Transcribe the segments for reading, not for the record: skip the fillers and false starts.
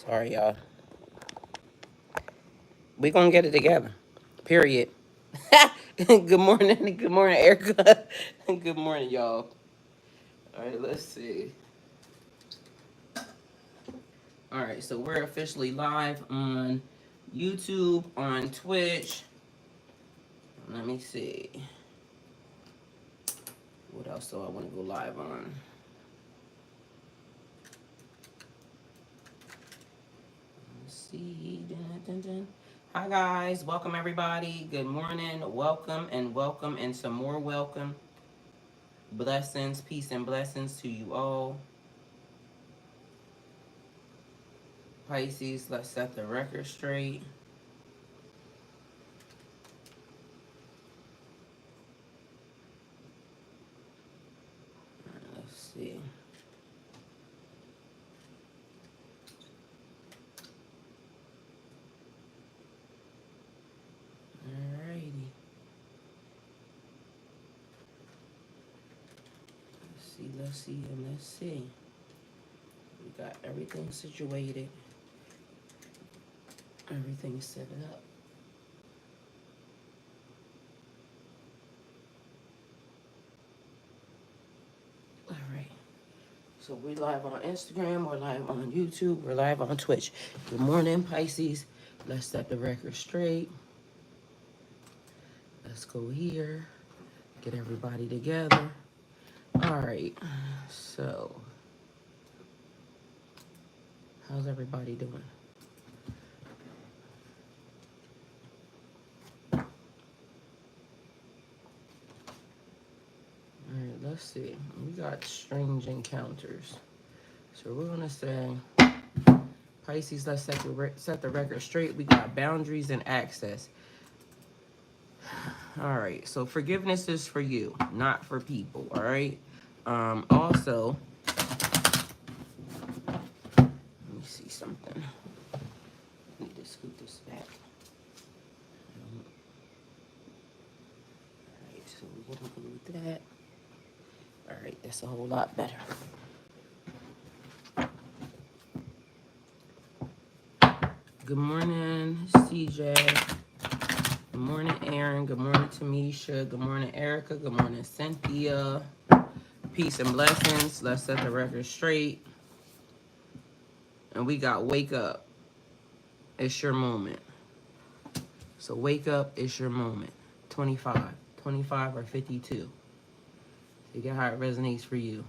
Sorry, y'all. We gonna get it together. Period. Good morning. Good morning, Erica. Good morning, y'all. All right, let's see. All right, so we're officially live on YouTube, on Twitch. Let me see. What else do I want to go live on? Let's see. Dun, dun, dun. Hi, guys. Welcome, everybody. Good morning. Welcome and some more welcome. Blessings, peace, and blessings to you all. Pisces, let's set the record straight. Let's see. Alrighty. Let's see, and let's see. We got everything situated. Everything set up. Alright. So we're live on Instagram, we're live on YouTube, we're live on Twitch. Good morning, Pisces. Let's set the record straight. Let's go here. Get everybody together. Alright. So how's everybody doing? Alright, let's see. We got strange encounters. So we're gonna say Pisces, let's set the record straight. We got boundaries and access. Alright, so forgiveness is for you, not for people, alright? Also, let me see something. I need to scoot this back. Alright, so we're gonna go with that. Alright, that's a whole lot better. Good morning, CJ. Good morning, Aaron. Good morning, Tamisha. Good morning, Erica. Good morning, Cynthia. Peace and blessings. Let's set the record straight. And we got wake up. It's your moment. So wake up, it's your moment. 25. 25 or 52. You get how it resonates for you.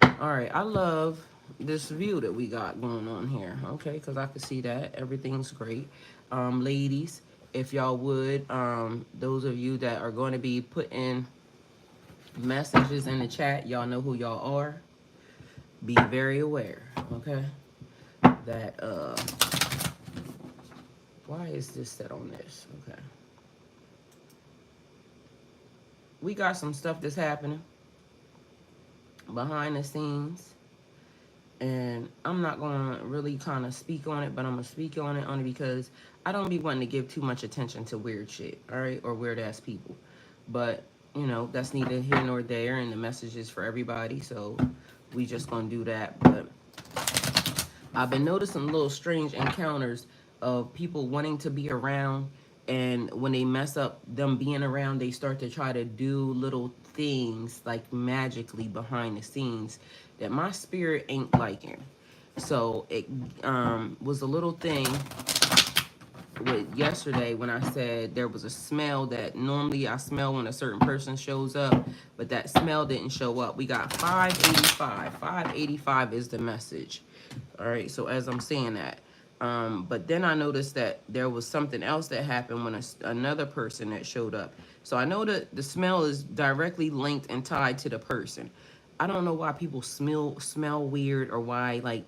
All right, I love this view that we got going on here, okay? Because I can see that. Everything's great. Ladies, if y'all would, those of you that are going to be putting messages in the chat, y'all know who y'all are. Be very aware, okay? That, why is this set on this? Okay. We got some stuff that's happening behind the scenes. And I'm not going to really kind of speak on it, but I'm going to speak on it only because I don't be wanting to give too much attention to weird shit, all right? Or weird-ass people. But, you know, that's neither here nor there, and the message is for everybody, so we just going to do that. But I've been noticing little strange encounters of people wanting to be around, and when they mess up them being around, they start to try to do little things like magically behind the scenes that my spirit ain't liking. So it was a little thing with yesterday when I said there was a smell that normally I smell when a certain person shows up, but that smell didn't show up. We got 585. 585 is the message. All right, so as I'm saying that, but then I noticed that there was something else that happened when another person that showed up. So I know that the smell is directly linked and tied to the person. I don't know why people smell weird, or why like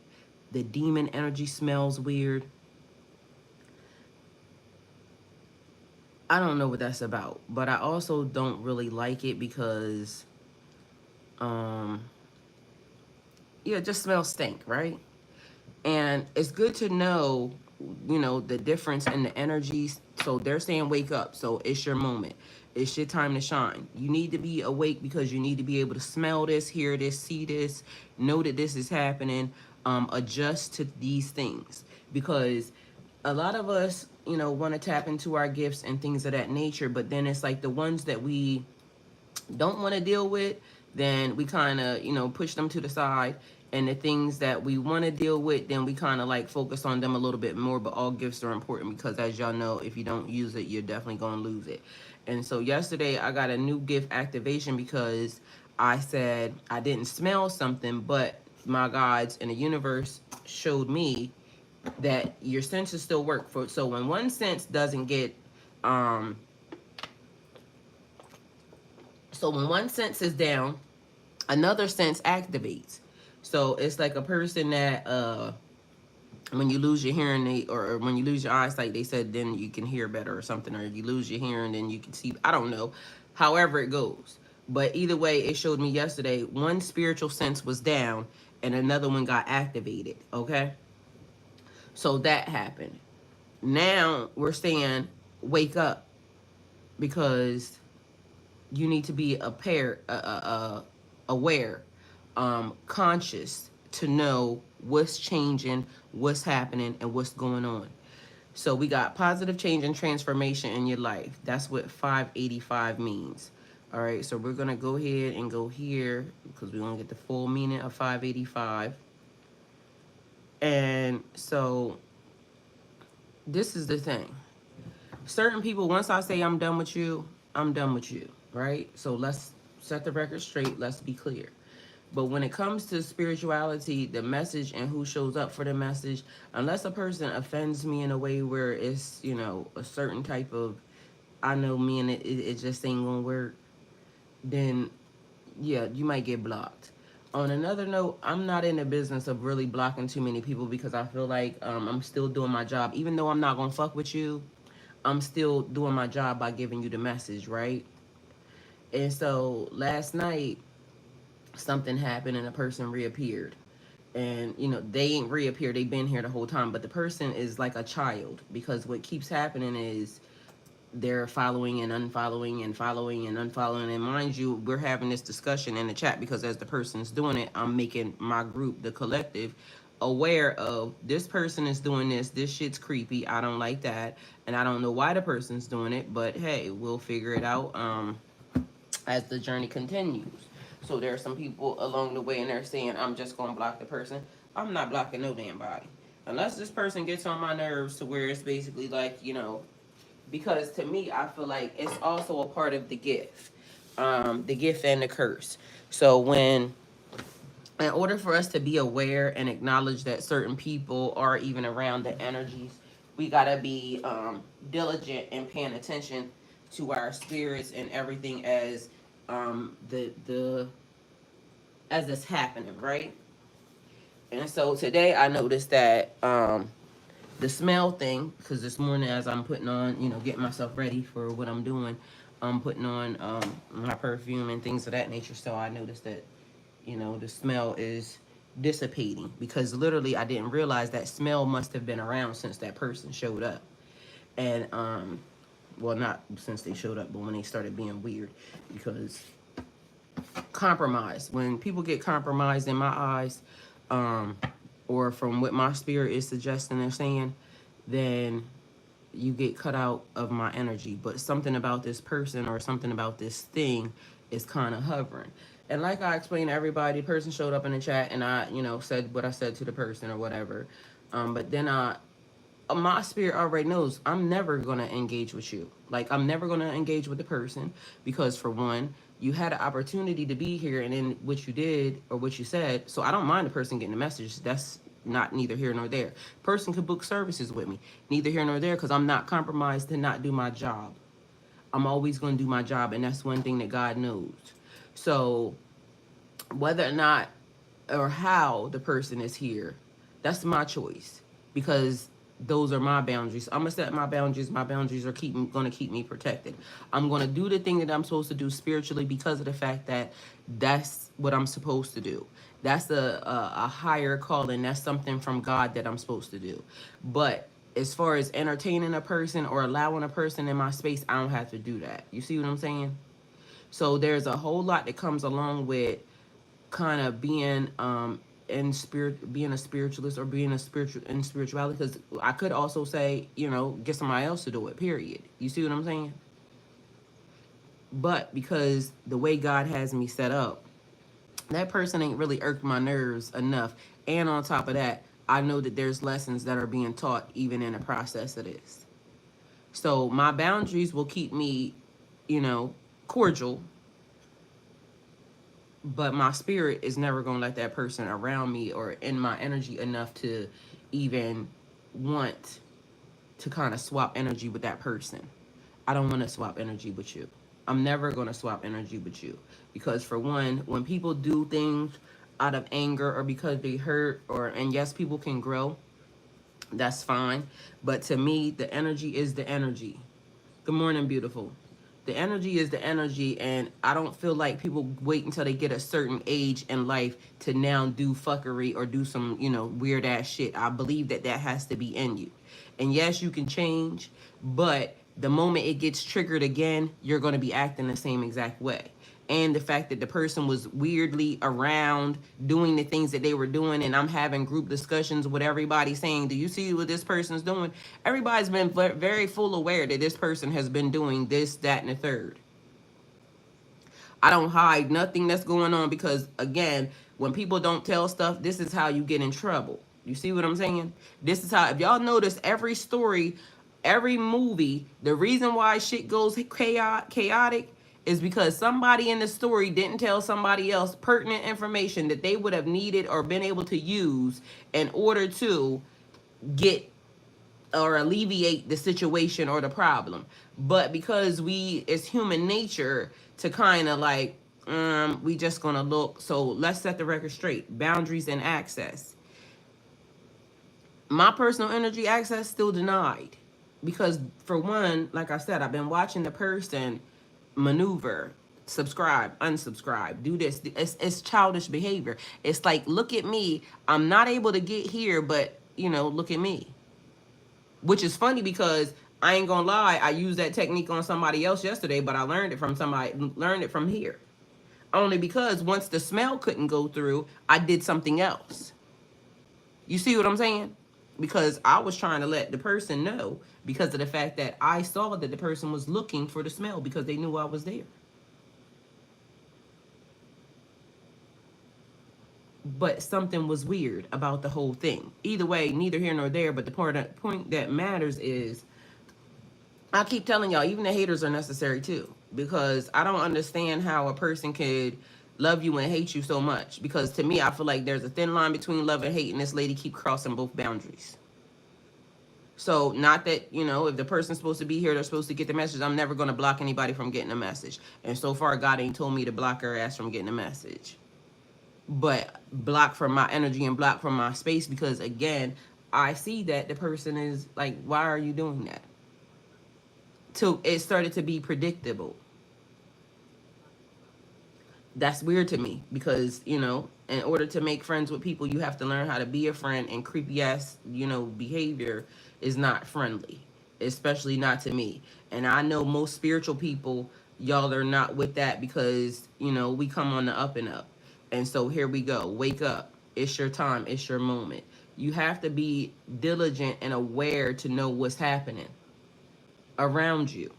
the demon energy smells weird. I don't know what that's about, but I also don't really like it because, yeah, it just smells stink, right? And it's good to know, you know, the difference in the energies. So they're saying wake up. So it's your moment. It's your time to shine. You need to be awake because you need to be able to smell this, hear this, see this, know that this is happening, adjust to these things. because a lot of us, want to tap into our gifts and things of that nature, but then it's like the ones that we don't want to deal with, then we kind of, push them to the side. And the things that we want to deal with, then we kind of like focus on them a little bit more. But all gifts are important because, as y'all know, if you don't use it, you're definitely going to lose it. And so yesterday I got a new gift activation because I said I didn't smell something, but my guides in the universe showed me that your senses still work. For so when one sense doesn't get um so when one sense is down, another sense activates. So it's like a person that when you lose your hearing, or when you lose your eyesight, they said then you can hear better or something, or if you lose your hearing then you can see, I don't know, however it goes. But either way, it showed me yesterday one spiritual sense was down and another one got activated. Okay, so that happened. Now we're saying wake up, because you need to be aware, conscious, to know what's changing, what's happening, and what's going on. So we got positive change and transformation in your life. That's what 585 means. All right, so we're gonna go ahead and go here because we want to get the full meaning of 585. And so this is the thing. Certain people, once I say I'm done with you, I'm done with you, right? So let's set the record straight. Let's be clear. But when it comes to spirituality, the message and who shows up for the message, unless a person offends me in a way where it's, a certain type of, I know me and it just ain't gonna work, then yeah, you might get blocked. On another note, I'm not in the business of really blocking too many people because I feel like I'm still doing my job. Even though I'm not gonna fuck with you, I'm still doing my job by giving you the message, right? And so last night, something happened and a person reappeared. And, they ain't reappeared. They've been here the whole time. But the person is like a child, because what keeps happening is they're following and unfollowing and following and unfollowing. And mind you, we're having this discussion in the chat because as the person's doing it, I'm making my group, the collective, aware of this person is doing this. This shit's creepy. I don't like that. And I don't know why the person's doing it, but hey, we'll figure it out as the journey continues. So there are some people along the way and they're saying, I'm just going to block the person. I'm not blocking no damn body. Unless this person gets on my nerves to where it's basically like, because to me, I feel like it's also a part of the gift and the curse. So in order for us to be aware and acknowledge that certain people are even around the energies, we gotta be diligent and paying attention to our spirits and everything as the as it's happening, right? And so today I noticed that the smell thing, because this morning as I'm putting on, getting myself ready for what I'm doing, I'm putting on my perfume and things of that nature. So I noticed that, the smell is dissipating, because literally I didn't realize that smell must have been around since that person showed up. And, well, not since they showed up, but when they started being weird, because compromise, when people get compromised in my eyes, or from what my spirit is suggesting they're saying, then you get cut out of my energy. But something about this person or something about this thing is kind of hovering. And like I explained to everybody, the person showed up in the chat and I, said what I said to the person or whatever. But then my spirit already knows I'm never going to engage with you. Like, I'm never going to engage with the person because, for one, you had an opportunity to be here and then what you did or what you said. So I don't mind the person getting the message. That's not neither here nor there. Person could book services with me. Neither here nor there, because I'm not compromised to not do my job. I'm always going to do my job, and that's one thing that God knows. So whether or not or how the person is here, that's my choice, because those are my boundaries. I'm gonna set my boundaries. My boundaries are gonna keep me protected. I'm gonna do the thing that I'm supposed to do spiritually because of the fact that that's what I'm supposed to do. That's a higher calling. That's something from God that I'm supposed to do. But as far as entertaining a person or allowing a person in my space, I don't have to do that. You see what I'm saying? So there's a whole lot that comes along with kind of being in spirit, being a spiritualist or being a spiritual in spirituality, because I could also say, you know, get somebody else to do it, period. You see what I'm saying? But because the way God has me set up, that person ain't really irked my nerves enough. And on top of that, I know that there's lessons that are being taught even in the process of this. So my boundaries will keep me, you know, cordial, but my spirit is never going to let that person around me or in my energy enough to even want to kind of swap energy with that person. I don't want to swap energy with you. I'm never going to swap energy with you. Because for one, when people do things out of anger or because they hurt, or, and yes, people can grow, that's fine. But to me, the energy is the energy. Good morning, beautiful. The energy is the energy, and I don't feel like people wait until they get a certain age in life to now do fuckery or do some, you know, weird ass shit. I believe that that has to be in you. And yes, you can change, but the moment it gets triggered again, you're going to be acting the same exact way. And the fact that the person was weirdly around doing the things that they were doing, and I'm having group discussions with everybody saying, do you see what this person's doing? Everybody's been very full aware that this person has been doing this, that, and the third. I don't hide nothing that's going on, because again, when people don't tell stuff, this is how you get in trouble. You see what I'm saying? This is how, if y'all notice, every story, every movie, the reason why shit goes chaotic is because somebody in the story didn't tell somebody else pertinent information that they would have needed or been able to use in order to get or alleviate the situation or the problem. But because we, it's human nature to kind of like, we just gonna look. So let's set the record straight. Boundaries and access. My personal energy access still denied. Because for one, like I said, I've been watching the person maneuver, subscribe, unsubscribe, do this. It's childish behavior. It's like, look at me. I'm not able to get here, but, you know, look at me. Which is funny because I ain't gonna lie, I used that technique on somebody else yesterday, but I learned it from here. Only because once the smell couldn't go through, I did something else. You see what I'm saying? Because I was trying to let the person know, because of the fact that I saw that the person was looking for the smell because they knew I was there. But something was weird about the whole thing. Either way, neither here nor there, but the point that matters is, I keep telling y'all, even the haters are necessary too. Because I don't understand how a person could love you and hate you so much. Because to me, I feel like there's a thin line between love and hate, and this lady keep crossing both boundaries. So not that, you know, if the person's supposed to be here, they're supposed to get the message. I'm never going to block anybody from getting a message. And so far, God ain't told me to block her ass from getting a message. But block from my energy and block from my space, because again, I see that the person is like, why are you doing that? So it started to be predictable. That's weird to me, because, you know, in order to make friends with people, you have to learn how to be a friend, and creepy ass, you know, behavior is not friendly, especially not to me. And I know most spiritual people, y'all are not with that, because, you know, we come on the up and up. And so here we go. Wake up. It's your time. It's your moment. You have to be diligent and aware to know what's happening around you.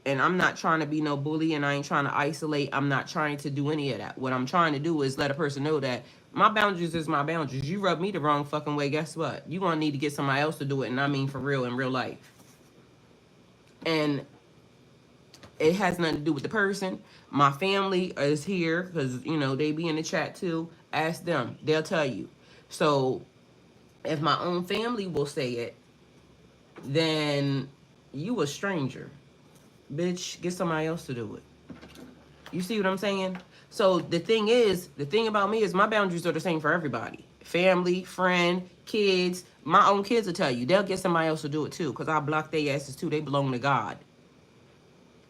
And I'm not trying to be no bully, and I ain't trying to isolate. I'm not trying to do any of that. What I'm trying to do is let a person know that my boundaries is my boundaries. You rub me the wrong fucking way, guess what? You're going to need to get somebody else to do it, and I mean for real, in real life. And it has nothing to do with the person. My family is here because, you know, they be in the chat too. Ask them. They'll tell you. So if my own family will say it, then you a stranger. Bitch, get somebody else to do it. You see what I'm saying? So the thing about me is my boundaries are the same for everybody. Family, friend, kids. My own kids will tell you. They'll get somebody else to do it too, because I block their asses too. They belong to God.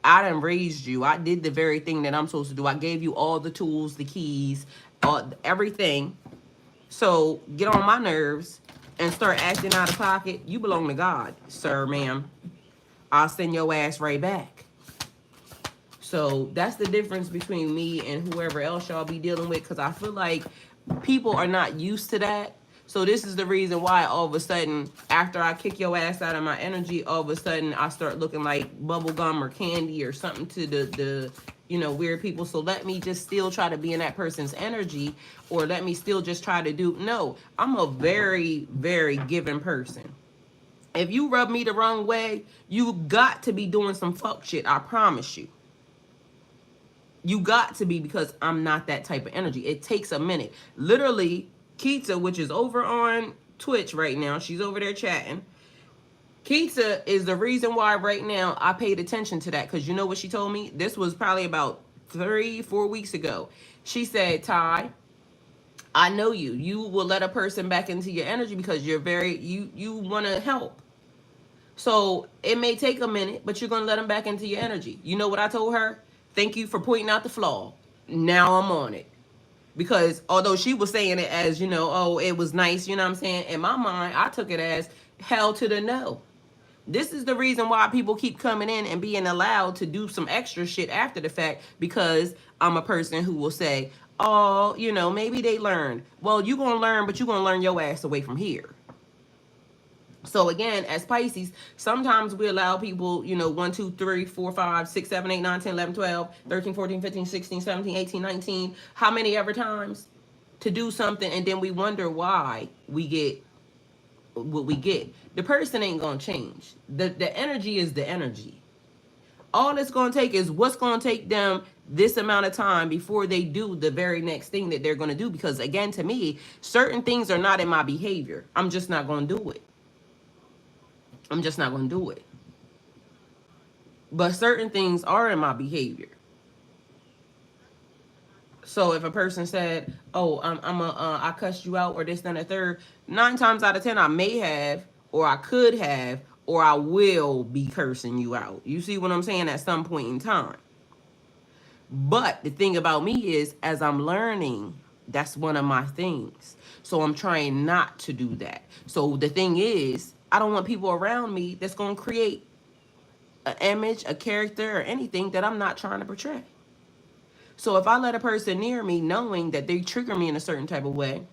I done raised you. I did the very thing that I'm supposed to do. I gave you all the tools, the keys, everything. So get on my nerves and start acting out of pocket. You belong to God, sir, ma'am. I'll send your ass right back. So that's the difference between me and whoever else y'all be dealing with. Because I feel like People are not used to that. So this is the reason why all of a sudden, after I kick your ass out of my energy, all of a sudden I start looking like bubble gum or candy or something to the weird people. So let me just still try to be in that person's energy, or let me still just try to do. No, I'm a very, very giving person. If you rub me the wrong way, you got to be doing some fuck shit. I promise you. You got to be, because I'm not that type of energy. It takes a minute. Literally, Keita, which is over on Twitch right now, she's over there chatting. Keita is the reason why right now I paid attention to that, because you know what she told me? This was probably about 3-4 weeks ago. She said, Ty, I know you. You will let a person back into your energy because you're very, you want to help. So it may take a minute, but you're going to let them back into your energy. You know what I told her? Thank you for pointing out the flaw. Now I'm on it. Because although she was saying it as, oh, it was nice, you know what I'm saying? In my mind, I took it as hell to the no. This is the reason why people keep coming in and being allowed to do some extra shit after the fact, because I'm a person who will say, oh, maybe they learned. Well, you're going to learn, but you're going to learn your ass away from here. So again, as Pisces, sometimes we allow people, 1, 2, 3, 4, 5, 6, 7, 8, 9, 10, 11, 12, 13, 14, 15, 16, 17, 18, 19, how many ever times to do something, and then we wonder why we get what we get. The person ain't going to change. The energy is the energy. All it's going to take is what's going to take them this amount of time before they do the very next thing that they're going to do. Because again, to me, certain things are not in my behavior. I'm just not going to do it. I'm just not going to do it. But certain things are in my behavior. So if a person said, oh, I cussed you out or this, then, a third, 9 times out of 10, I may have, or I could have, or I will be cursing you out. You see what I'm saying? At some point in time. But the thing about me is, as I'm learning, that's one of my things. So I'm trying not to do that. So the thing is, I don't want people around me that's going to create an image, a character, or anything that I'm not trying to portray. So if I let a person near me knowing that they trigger me in a certain type of way,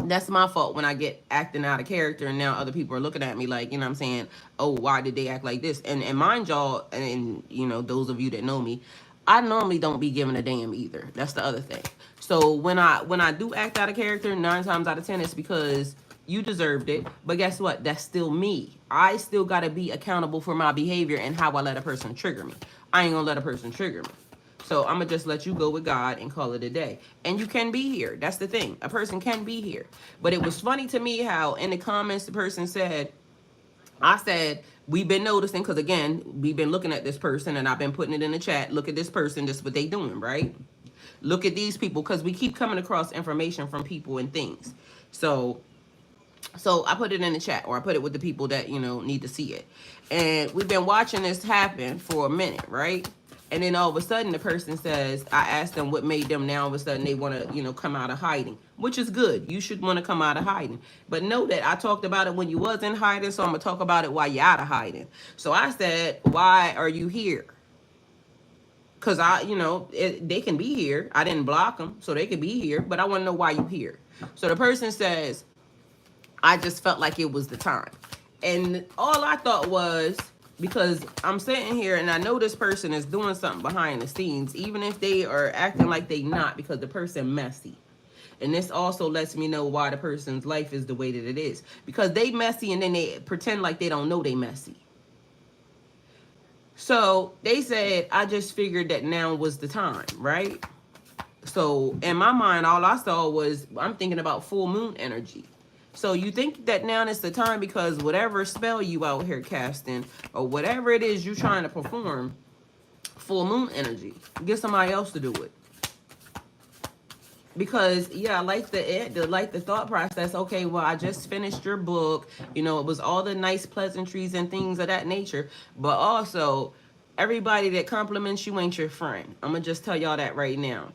that's my fault when I get acting out of character, and now other people are looking at me like, I'm saying, oh, why did they act like this? And mind y'all, and those of you that know me, I normally don't be giving a damn either. That's the other thing. So when I do act out of character, 9 times out of 10, it's because you deserved it. But guess what? That's still me. I still got to be accountable for my behavior and how I let a person trigger me. I ain't going to let a person trigger me. So I'm going to just let you go with God and call it a day. And you can be here. That's the thing. A person can be here. But it was funny to me how in the comments the person said, I said, we've been noticing, because again, we've been looking at this person and I've been putting it in the chat. Look at this person. This is what they doing, right? Look at these people, because we keep coming across information from people and things. So I put it in the chat, or I put it with the people that, need to see it. And we've been watching this happen for a minute, right? And then all of a sudden the person says, I asked them what made them now all of a sudden they want to, come out of hiding, which is good. You should want to come out of hiding. But know that I talked about it when you was in hiding, so I'm going to talk about it while you're out of hiding. So I said, why are you here? Because they can be here. I didn't block them, so they could be here. But I want to know why you here. So the person says, I just felt like it was the time. And all I thought was, because I'm sitting here and I know this person is doing something behind the scenes, even if they are acting like they not, because the person messy. And this also lets me know why the person's life is the way that it is. Because they messy and then they pretend like they don't know they messy. So they said, I just figured that now was the time, right? So in my mind, all I saw was, I'm thinking about full moon energy. So you think that now is the time because whatever spell you out here casting, or whatever it is you're trying to perform, full moon energy. Get somebody else to do it. Because I like the thought process. Okay, well, I just finished your book. It was all the nice pleasantries and things of that nature. But also, everybody that compliments you ain't your friend. I'm gonna just tell y'all that right now.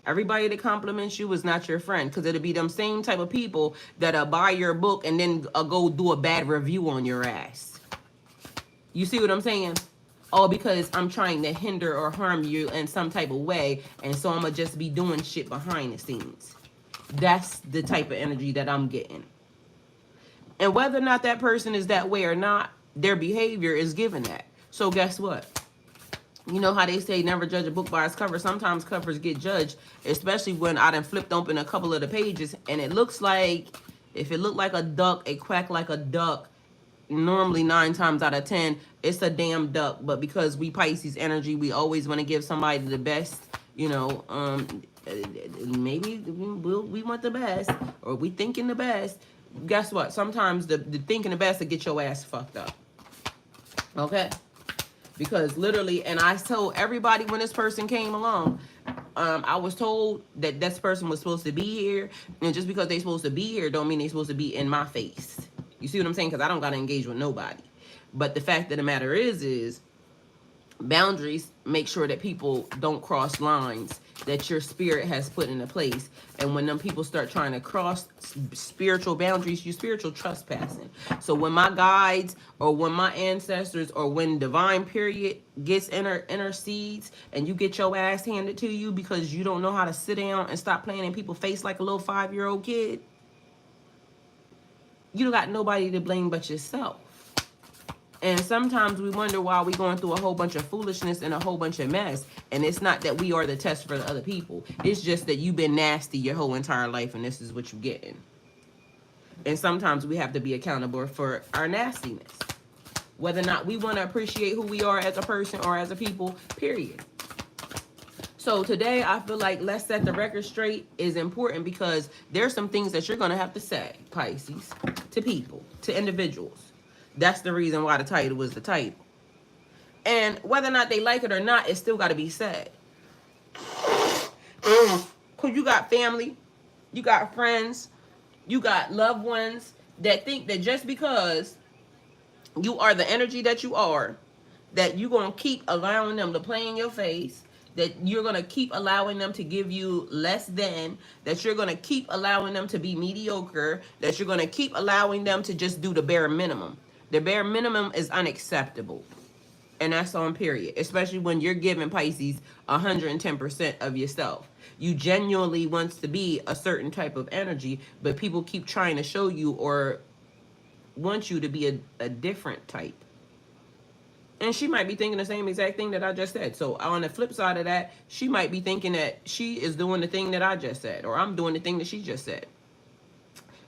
Everybody that compliments you is not your friend, because it'll be them same type of people that'll buy your book and then go do a bad review on your ass. You see what I'm saying? All because I'm trying to hinder or harm you in some type of way, and so I'm going to just be doing shit behind the scenes. That's the type of energy that I'm getting. And whether or not that person is that way or not, their behavior is given that. So guess what? You know how they say never judge a book by its cover. Sometimes covers get judged, especially when I done flipped open a couple of the pages and it looks like, if it looked like a duck, it quacked like a duck, normally 9 times out of 10, it's a damn duck. But because we Pisces energy, we always want to give somebody the best, you know, maybe we want the best, or we thinking the best. Guess what? Sometimes the thinking the best will get your ass fucked up. Okay? Because literally, and I told everybody when this person came along, I was told that this person was supposed to be here, and just because they supposed to be here don't mean they supposed to be in my face. You see what I'm saying? Because I don't got to engage with nobody. But the fact of the matter is boundaries make sure that people don't cross lines that your spirit has put into place. And when them people start trying to cross spiritual boundaries, you spiritual trespassing. So when my guides or when my ancestors or when divine period gets intercedes and you get your ass handed to you because you don't know how to sit down and stop playing in people's face like a little 5-year-old kid, you don't got nobody to blame but yourself. And sometimes we wonder why we're going through a whole bunch of foolishness and a whole bunch of mess. And it's not that we are the test for the other people. It's just that you've been nasty your whole entire life and this is what you're getting. And sometimes we have to be accountable for our nastiness. Whether or not we want to appreciate who we are as a person or as a people, period. So today I feel like let's set the record straight is important because there's some things that you're going to have to say, Pisces, to people, to individuals. That's the reason why the title was the title. And whether or not they like it or not, it's still got to be said. Because you got family, you got friends, you got loved ones that think that just because you are the energy that you are, that you're going to keep allowing them to play in your face, that you're going to keep allowing them to give you less than, that you're going to keep allowing them to be mediocre, that you're going to keep allowing them to just do the bare minimum. The bare minimum is unacceptable. And that's on period. Especially when you're giving Pisces 110% of yourself. You genuinely wants to be a certain type of energy, but people keep trying to show you or want you to be a different type. And she might be thinking the same exact thing that I just said. So on the flip side of that, she might be thinking that she is doing the thing that I just said. Or I'm doing the thing that she just said.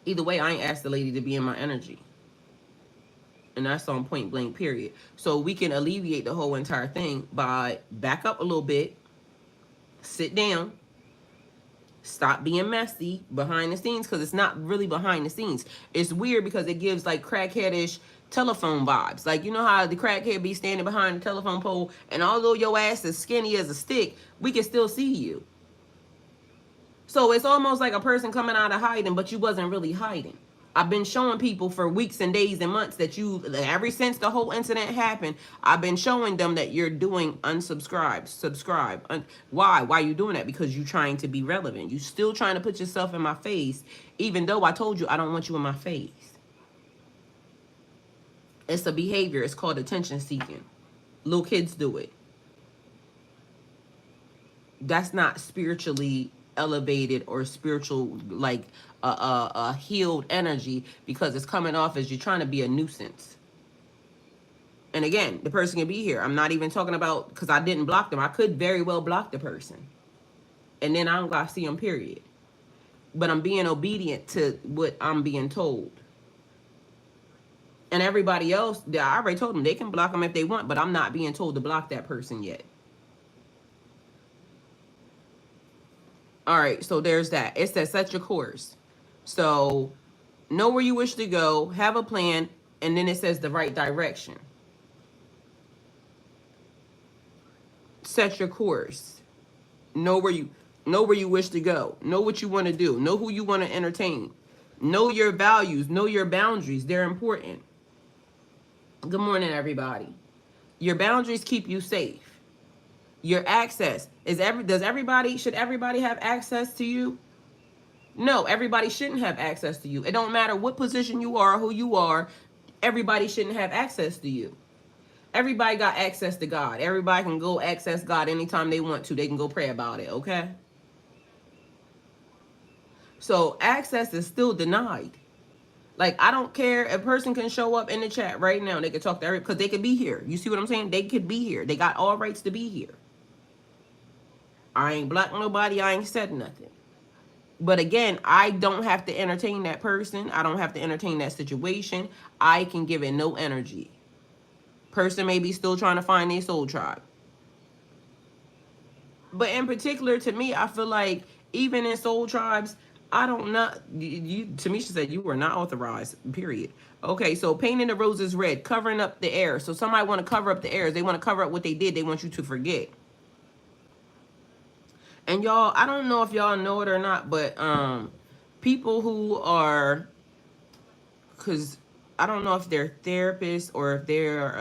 Either way, I ain't asked the lady to be in my energy. And that's on point blank period. So we can alleviate the whole entire thing by back up a little bit, sit down, stop being messy behind the scenes, because it's not really behind the scenes. It's weird because it gives like crackheadish telephone vibes. Like, you know how the crackhead be standing behind the telephone pole and although your ass is skinny as a stick, we can still see you. So it's almost like a person coming out of hiding, but you wasn't really hiding. I've been showing people for weeks and days and months that ever since the whole incident happened, I've been showing them that you're doing unsubscribe, subscribe. Why? Why are you doing that? Because you're trying to be relevant. You're still trying to put yourself in my face, even though I told you I don't want you in my face. It's a behavior. It's called attention seeking. Little kids do it. That's not spiritually elevated or spiritual, like a healed energy, because it's coming off as you're trying to be a nuisance. And again, the person can be here. I'm not even talking about because I didn't block them. I could very well block the person. And then I don't got to see them, period. But I'm being obedient to what I'm being told. And everybody else, I already told them they can block them if they want, but I'm not being told to block that person yet. All right, so there's that. It says set your course. So know where you wish to go, have a plan, and then it says the right direction. Set your course. Know where you wish to go. Know what you want to do. Know who you want to entertain. Know your values. Know your boundaries. They're important. Good morning, everybody. Your boundaries keep you safe. Your access should everybody have access to you? No, everybody shouldn't have access to you. It don't matter what position you are, who you are, everybody shouldn't have access to you. Everybody got access to God. Everybody can go access God anytime they want to. They can go pray about it, okay? So access is still denied. Like, I don't care. A person can show up in the chat right now. They could talk to everybody because they could be here. You see what I'm saying? They could be here. They got all rights to be here. I ain't blocked nobody. I ain't said nothing. But again, I don't have to entertain that person. I don't have to entertain that situation. I can give it no energy. Person may be still trying to find their soul tribe. But in particular, to me, I feel like even in soul tribes, I don't not you. Tamisha said you were not authorized. Period. Okay, so painting the roses red, covering up the air. So somebody want to cover up the airs. They want to cover up what they did. They want you to forget. And y'all, I don't know if y'all know it or not, but people who are, because I don't know if they're therapists or if they're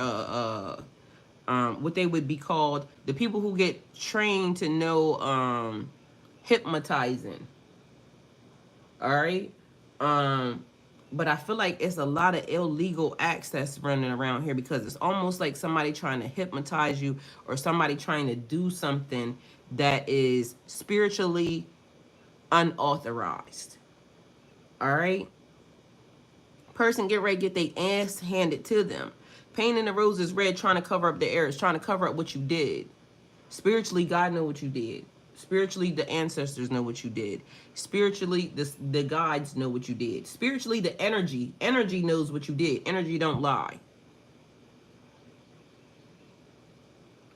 what they would be called, the people who get trained to know hypnotizing. All right. But I feel like it's a lot of illegal access running around here because it's almost like somebody trying to hypnotize you or somebody trying to do something that is spiritually unauthorized. All right. Person get ready to get their ass handed to them. Painting the roses red, trying to cover up the errors, trying to cover up what you did. Spiritually, God know what you did. Spiritually, the ancestors know what you did. Spiritually, the guides know what you did. Spiritually, the energy knows what you did. Energy don't lie.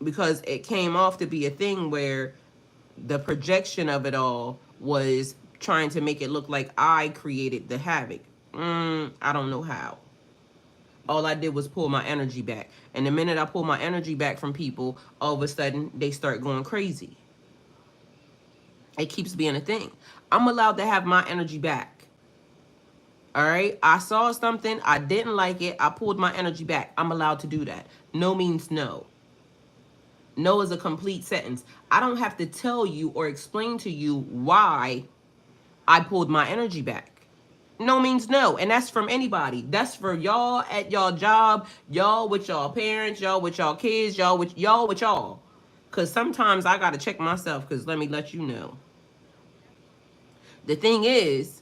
Because it came off to be a thing where the projection of it all was trying to make it look like I created the havoc. I don't know how. All I did was pull my energy back. And the minute I pull my energy back from people, all of a sudden, they start going crazy. It keeps being a thing. I'm allowed to have my energy back. All right? I saw something. I didn't like it. I pulled my energy back. I'm allowed to do that. No means no. No is a complete sentence. I don't have to tell you or explain to you why I pulled my energy back. No means no. And that's from anybody. That's for y'all at y'all job, y'all with y'all parents, y'all with y'all kids, y'all with y'all. Because sometimes I got to check myself because let me let you know. The thing is,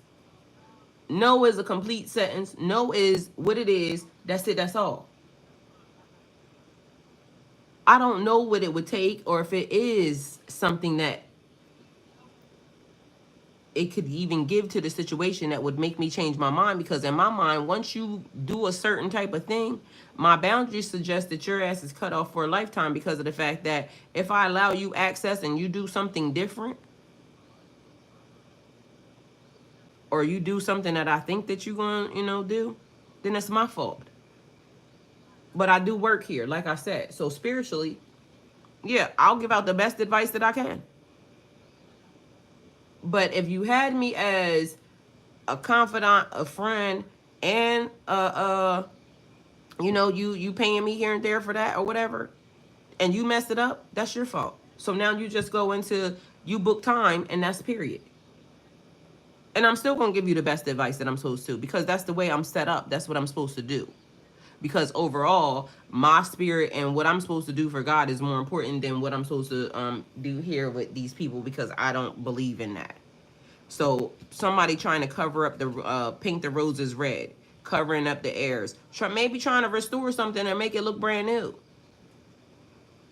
no is a complete sentence. No is what it is. That's it. That's all. I don't know what it would take or if it is something that it could even give to the situation that would make me change my mind, because in my mind, once you do a certain type of thing, my boundaries suggest that your ass is cut off for a lifetime, because of the fact that if I allow you access and you do something different, or you do something that I think that you're going to, do, then it's my fault. But I do work here, like I said. So spiritually, yeah, I'll give out the best advice that I can. But if you had me as a confidant, a friend, and you paying me here and there for that or whatever, and you mess it up, that's your fault. So now you just go into, you book time, and that's period. And I'm still gonna give you the best advice that I'm supposed to, because that's the way I'm set up. That's what I'm supposed to do. Because overall, my spirit and what I'm supposed to do for God is more important than what I'm supposed to do here with these people, because I don't believe in that. So somebody trying to cover up the paint the roses red, covering up the airs, maybe trying to restore something and make it look brand new.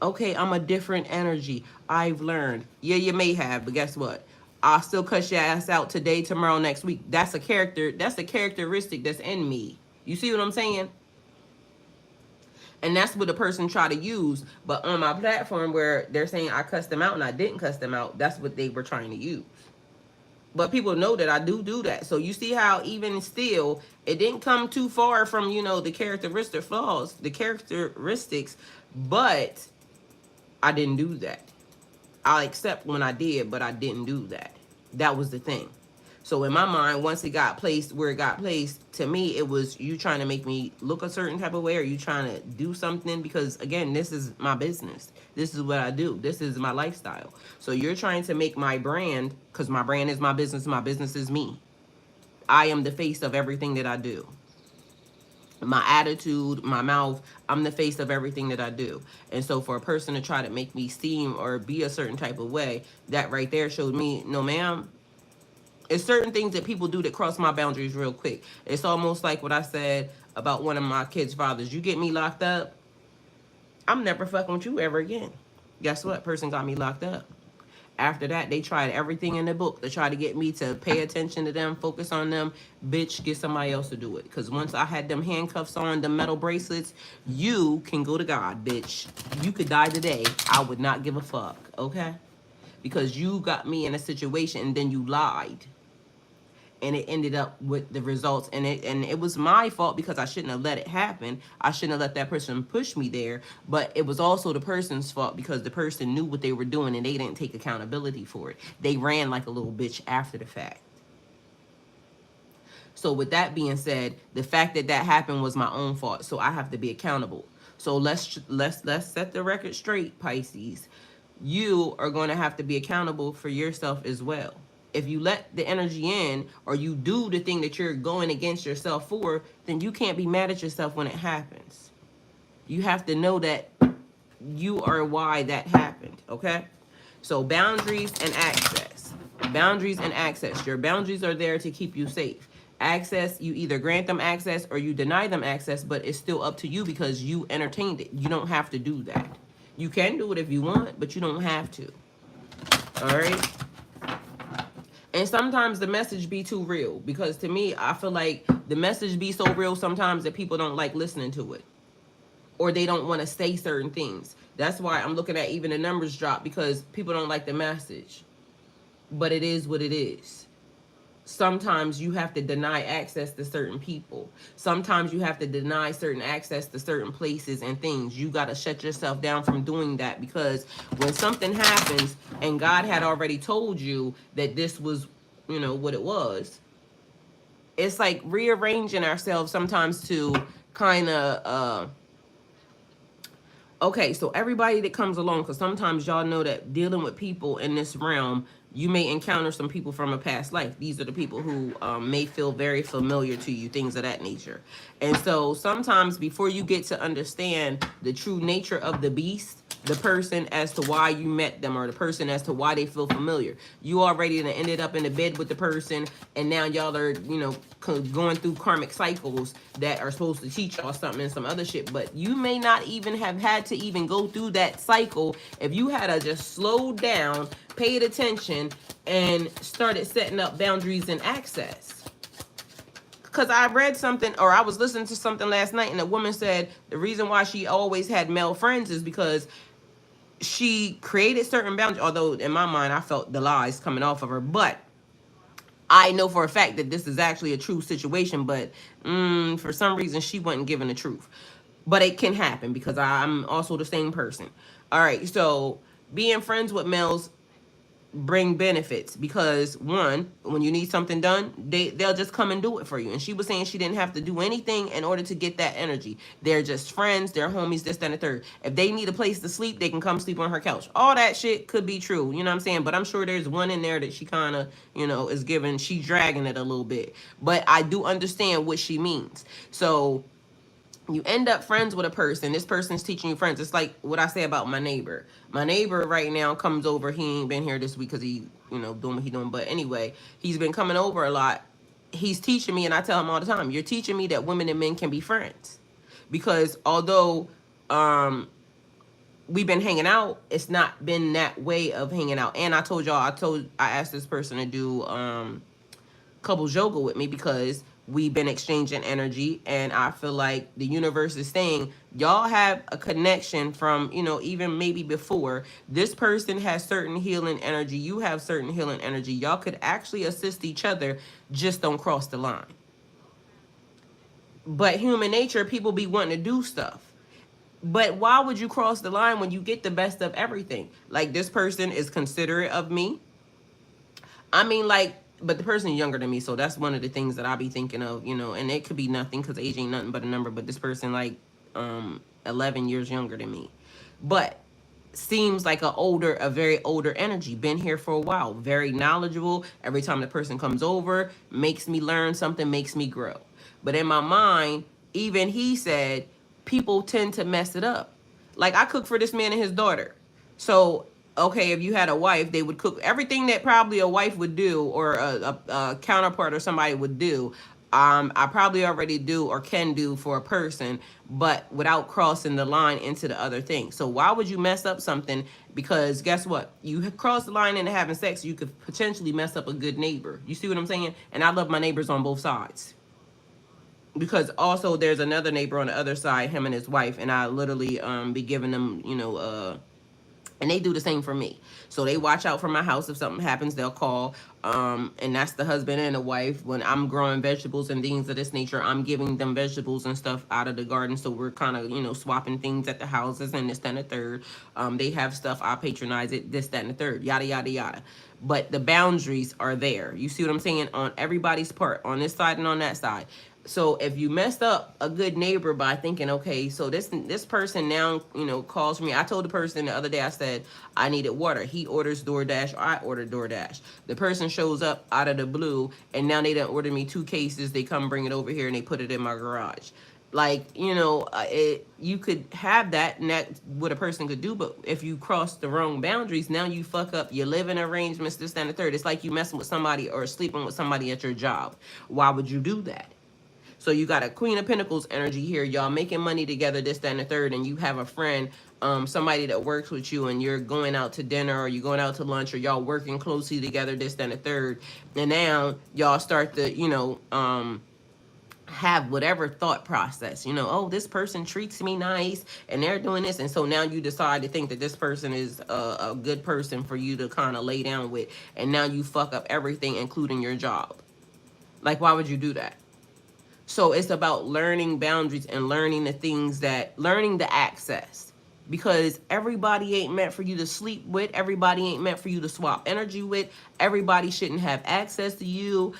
Okay, I'm a different energy. I've learned. Yeah, you may have, but guess what? I'll still cuss your ass out today, tomorrow, next week. That's a character. That's a characteristic that's in me. You see what I'm saying? And that's what a person try to use. But on my platform where they're saying I cussed them out and I didn't cuss them out, that's what they were trying to use. But people know that I do that. So you see how even still, it didn't come too far from, the characteristic flaws, the characteristics, but I didn't do that. I'll accept when I did, but I didn't do that. That was the thing. So in my mind, once it got placed where it got placed, to me, it was you trying to make me look a certain type of way, or you trying to do something, because again, this is my business. This is what I do. This is my lifestyle. So you're trying to make my brand, because my brand is my business is me. I am the face of everything that I do. My attitude, my mouth, I'm the face of everything that I do. And so for a person to try to make me seem or be a certain type of way, that right there showed me, no ma'am, It's certain things that people do that cross my boundaries real quick. It's almost like what I said about one of my kids' fathers. You get me locked up, I'm never fucking with you ever again. Guess what? Person got me locked up. After that, they tried everything in the book to try to get me to pay attention to them, focus on them. Bitch, get somebody else to do it. Because once I had them handcuffs on, the metal bracelets, you can go to God, bitch. You could die today. I would not give a fuck, okay? Because you got me in a situation and then you lied. And it ended up with the results, and it was my fault because I shouldn't have let it happen. I shouldn't have let that person push me there, but it was also the person's fault because the person knew what they were doing and they didn't take accountability for it. They ran like a little bitch after the fact. So with that being said, the fact that that happened was my own fault, so I have to be accountable. So let's set the record straight, Pisces. You are going to have to be accountable for yourself as well. If you let the energy in, or you do the thing that you're going against yourself for, then you can't be mad at yourself when it happens. You have to know that you are why that happened, okay? So boundaries and access. Boundaries and access. Your boundaries are there to keep you safe. Access, you either grant them access or you deny them access, but it's still up to you because you entertained it. You don't have to do that. You can do it if you want, but you don't have to. All right? And sometimes the message be too real, because to me, I feel like the message be so real sometimes that people don't like listening to it, or they don't want to say certain things. That's why I'm looking at even the numbers drop, because people don't like the message. But it is what it is. Sometimes you have to deny access to certain people. Sometimes you have to deny certain access to certain places and things. You got to shut yourself down from doing that, because when something happens and God had already told you that this was, you know, what it was, it's like rearranging ourselves sometimes to kind of, okay, so everybody that comes along, because sometimes y'all know that dealing with people in this realm, you may encounter some people from a past life. These are the people who may feel very familiar to you, things of that nature. And so sometimes before you get to understand the true nature of the beast, the person as to why you met them, or the person as to why they feel familiar, you already ended up in the bed with the person, and now y'all are, you know, going through karmic cycles that are supposed to teach y'all something and some other shit. But you may not even have had to even go through that cycle if you had to just slow down, paid attention, and started setting up boundaries and access. Because I read something, or I was listening to something last night, and a woman said the reason why she always had male friends is because she created certain boundaries. Although in my mind I felt the lies coming off of her, but I know for a fact that this is actually a true situation. But for some reason she wasn't given the truth. But it can happen because I'm also the same person. All right, so being friends with males bring benefits, because one, when you need something done, they'll just come and do it for you. And she was saying she didn't have to do anything in order to get that energy. They're just friends, they're homies, this, that, and the third. If they need a place to sleep, they can come sleep on her couch. All that shit could be true, you know what I'm saying? But I'm sure there's one in there that she kind of, you know, is giving, she dragging it a little bit. But I do understand what she means. So you end up friends with a person. This person's teaching you friends. It's like what I say about my neighbor. My neighbor right now comes over. He ain't been here this week because he, you know, doing what he doing. But anyway, he's been coming over a lot. He's teaching me, and I tell him all the time, you're teaching me that women and men can be friends. Because although we've been hanging out, it's not been that way of hanging out. And I told y'all, I asked this person to do couples yoga with me, because we've been exchanging energy, and I feel like the universe is saying y'all have a connection from, you know, even maybe before. This person has certain healing energy, you have certain healing energy. Y'all could actually assist each other, just don't cross the line. But human nature, people be wanting to do stuff. But why would you cross the line when you get the best of everything? Like, this person is considerate of me. I mean, like, but the person is younger than me, so that's one of the things that I be thinking of, you know. And it could be nothing, because age ain't nothing but a number. But this person, like, 11 years younger than me, but seems like a very older energy. Been here for a while, very knowledgeable. Every time the person comes over, makes me learn something, makes me grow. But in my mind, even he said, people tend to mess it up. Like, I cook for this man and his daughter, so Okay, if you had a wife, they would cook everything that probably a wife would do, or a counterpart or somebody would do. I probably already do or can do for a person, but without crossing the line into the other thing. So why would you mess up something? Because guess what? You cross the line into having sex, you could potentially mess up a good neighbor. You see what I'm saying? And I love my neighbors on both sides. Because also there's another neighbor on the other side, him and his wife, and I literally be giving them, and they do the same for me. So they watch out for my house. If something happens, they'll call. And that's the husband and the wife. When I'm growing vegetables and things of this nature, I'm giving them vegetables and stuff out of the garden. So we're kind of, swapping things at the houses and this, that, and the third. They have stuff, I patronize it, this, that, and the third, yada, yada, yada. But the boundaries are there. You see what I'm saying? On everybody's part, on this side and on that side. So if you messed up a good neighbor by thinking, okay, so this person now, calls me. I told the person the other day, I said, I needed water. He orders DoorDash, or I order DoorDash. The person shows up out of the blue, and now they done ordered me 2 cases. They come bring it over here, and they put it in my garage. Like, you could have that, and that's what a person could do. But if you cross the wrong boundaries, now you fuck up your living arrangements, this, that, and the third. It's like you messing with somebody or sleeping with somebody at your job. Why would you do that? So you got a Queen of Pentacles energy here. Y'all making money together, this, that, and the third. And you have a friend, somebody that works with you, and you're going out to dinner or you're going out to lunch, or y'all working closely together, this, that, and the third. And now y'all start to, have whatever thought process, oh, this person treats me nice and they're doing this. And so now you decide to think that this person is a good person for you to kind of lay down with. And now you fuck up everything, including your job. Like, why would you do that? So it's about learning boundaries and learning learning the access. Because everybody ain't meant for you to sleep with. Everybody ain't meant for you to swap energy with. Everybody shouldn't have access to you.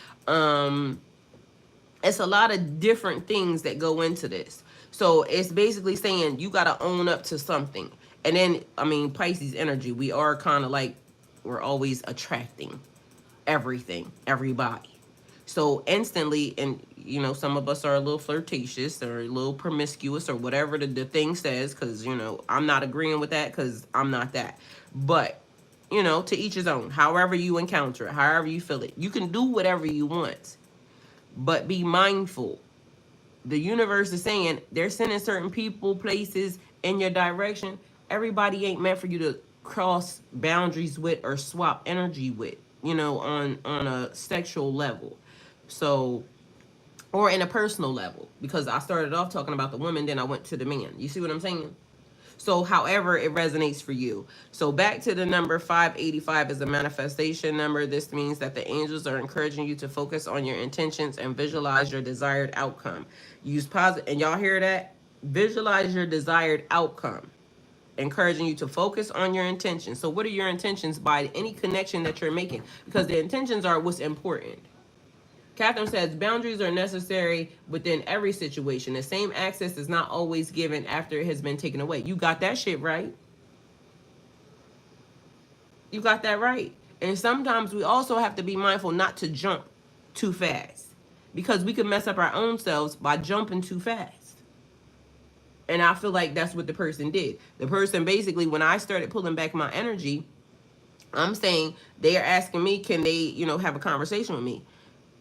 It's a lot of different things that go into this. So it's basically saying you got to own up to something. And then, Pisces energy, we are kind of like, we're always attracting everything, everybody. So instantly, and some of us are a little flirtatious or a little promiscuous or whatever the thing says, because, I'm not agreeing with that because I'm not that. But, to each his own. However you encounter it, however you feel it. You can do whatever you want, but be mindful. The universe is saying they're sending certain people, places in your direction. Everybody ain't meant for you to cross boundaries with or swap energy with, on a sexual level. So, or in a personal level, because I started off talking about the woman, then I went to the man. You see what I'm saying? So however it resonates for you. So back to the number 585 is a manifestation number. This means that the angels are encouraging you to focus on your intentions and visualize your desired outcome. Use positive, and y'all hear that? Visualize your desired outcome. Encouraging you to focus on your intentions. So what are your intentions by any connection that you're making? Because the intentions are what's important. Catherine says boundaries are necessary within every situation. The same access is not always given after it has been taken away. You got that shit right. You got that right. And sometimes we also have to be mindful not to jump too fast, because we can mess up our own selves by jumping too fast. And I feel like that's what the person did. The person basically, when I started pulling back my energy, I'm saying they are asking me, can they, have a conversation with me?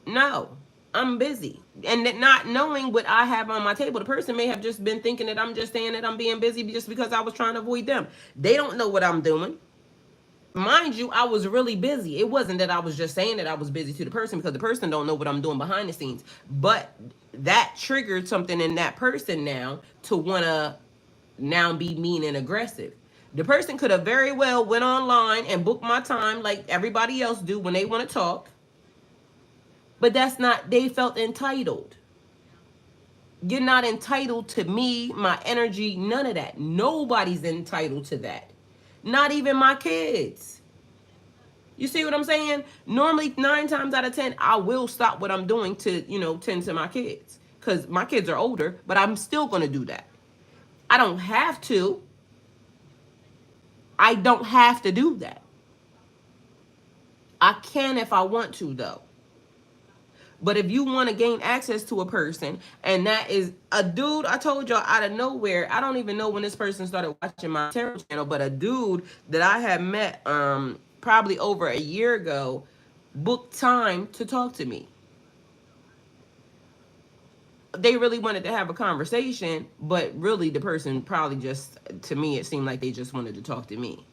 No, I'm busy. And not knowing what I have on my table. The person may have just been thinking that I'm just saying that I'm being busy just because I was trying to avoid them. They don't know what I'm doing. Mind you, I was really busy. It wasn't that I was just saying that I was busy to the person, because the person don't know what I'm doing behind the scenes. But that triggered something in that person now to want to now be mean and aggressive. The person could have very well went online and booked my time like everybody else do when they want to talk. But that's not, they felt entitled. You're not entitled to me, my energy, none of that. Nobody's entitled to that. Not even my kids. You see what I'm saying? Normally, 9 times out of 10, I will stop what I'm doing to, tend to my kids. Because my kids are older, but I'm still going to do that. I don't have to. I don't have to do that. I can if I want to, though. But if you want to gain access to a person, and that is a dude, I told y'all out of nowhere, I don't even know when this person started watching my tarot channel, but a dude that I had met probably over a year ago booked time to talk to me. They really wanted to have a conversation, but really the person probably just, to me, it seemed like they just wanted to talk to me.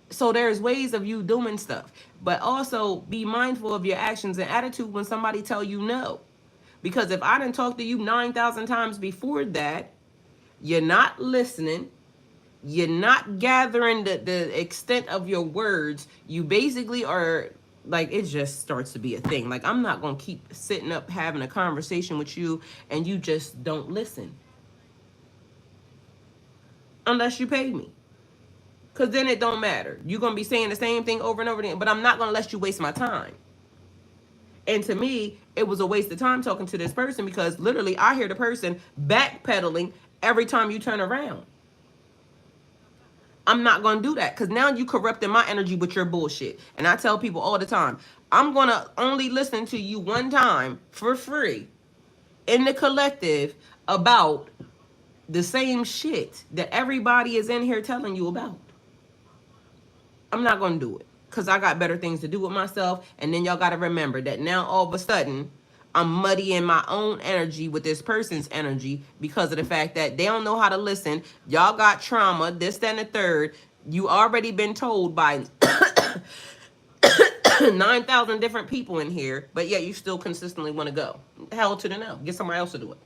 So there's ways of you doing stuff, but also be mindful of your actions and attitude when somebody tell you no. Because if I didn't talk to you 9,000 times before that, you're not listening, you're not gathering the extent of your words, you basically are, like, it just starts to be a thing. Like, I'm not going to keep sitting up having a conversation with you and you just don't listen. Unless you pay me. Because then it don't matter. You're going to be saying the same thing over and over again, but I'm not going to let you waste my time. And to me, it was a waste of time talking to this person because literally I hear the person backpedaling every time you turn around. I'm not going to do that because now you corrupting my energy with your bullshit. And I tell people all the time, I'm going to only listen to you one time for free in the collective about the same shit that everybody is in here telling you about. I'm not going to do it because I got better things to do with myself. And then y'all got to remember that now all of a sudden I'm muddying my own energy with this person's energy because of the fact that they don't know how to listen. Y'all got trauma, this, that, and the third. You already been told by 9,000 different people in here, but yet you still consistently want to go. Hell to the no. Get somebody else to do it.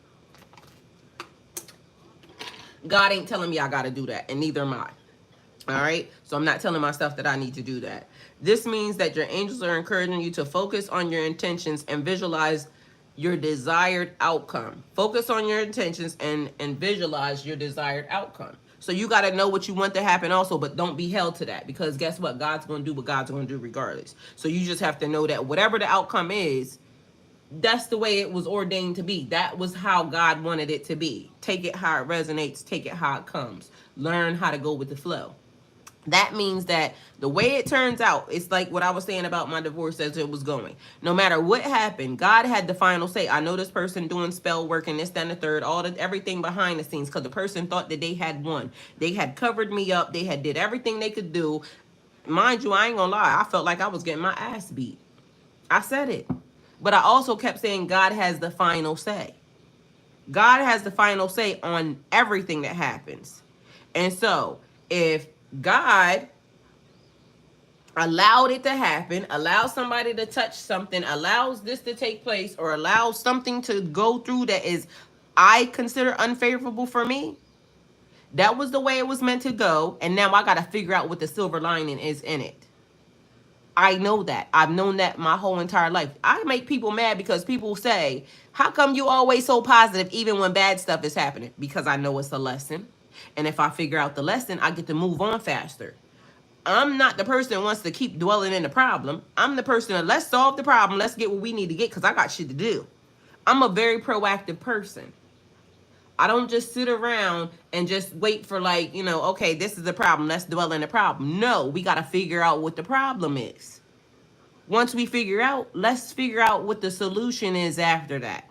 God ain't telling me I got to do that, and neither am I. All right, so I'm not telling myself that I need to do that. This means that your angels are encouraging you to focus on your intentions and visualize your desired outcome. Focus on your intentions and visualize your desired outcome. So you got to know what you want to happen also, but don't be held to that because guess what? God's going to do what God's going to do regardless. So you just have to know that whatever the outcome is, that's the way it was ordained to be. That was how God wanted it to be. Take it how it resonates. Take it how it comes. Learn how to go with the flow. That means that the way it turns out, it's like what I was saying about my divorce as it was going. No matter what happened, God had the final say. I know this person doing spell work and this, that, and the third, everything behind the scenes because the person thought that they had won. They had covered me up. They had did everything they could do. Mind you, I ain't gonna lie. I felt like I was getting my ass beat. I said it. But I also kept saying God has the final say. God has the final say on everything that happens. And so if God allowed it to happen, allows somebody to touch something, allows this to take place, or allows something to go through that is, I consider unfavorable for me, that was the way it was meant to go. And now I got to figure out what the silver lining is in it. I know that. I've known that my whole entire life. I make people mad because people say, how come you always so positive even when bad stuff is happening? Because I know it's a lesson. And if I figure out the lesson, I get to move on faster. I'm not the person that wants to keep dwelling in the problem. I'm the person that let's solve the problem. Let's get what we need to get because I got shit to do. I'm a very proactive person. I don't just sit around and just wait for like, okay, this is the problem. Let's dwell in the problem. No, we got to figure out what the problem is. Once we figure out, let's figure out what the solution is after that.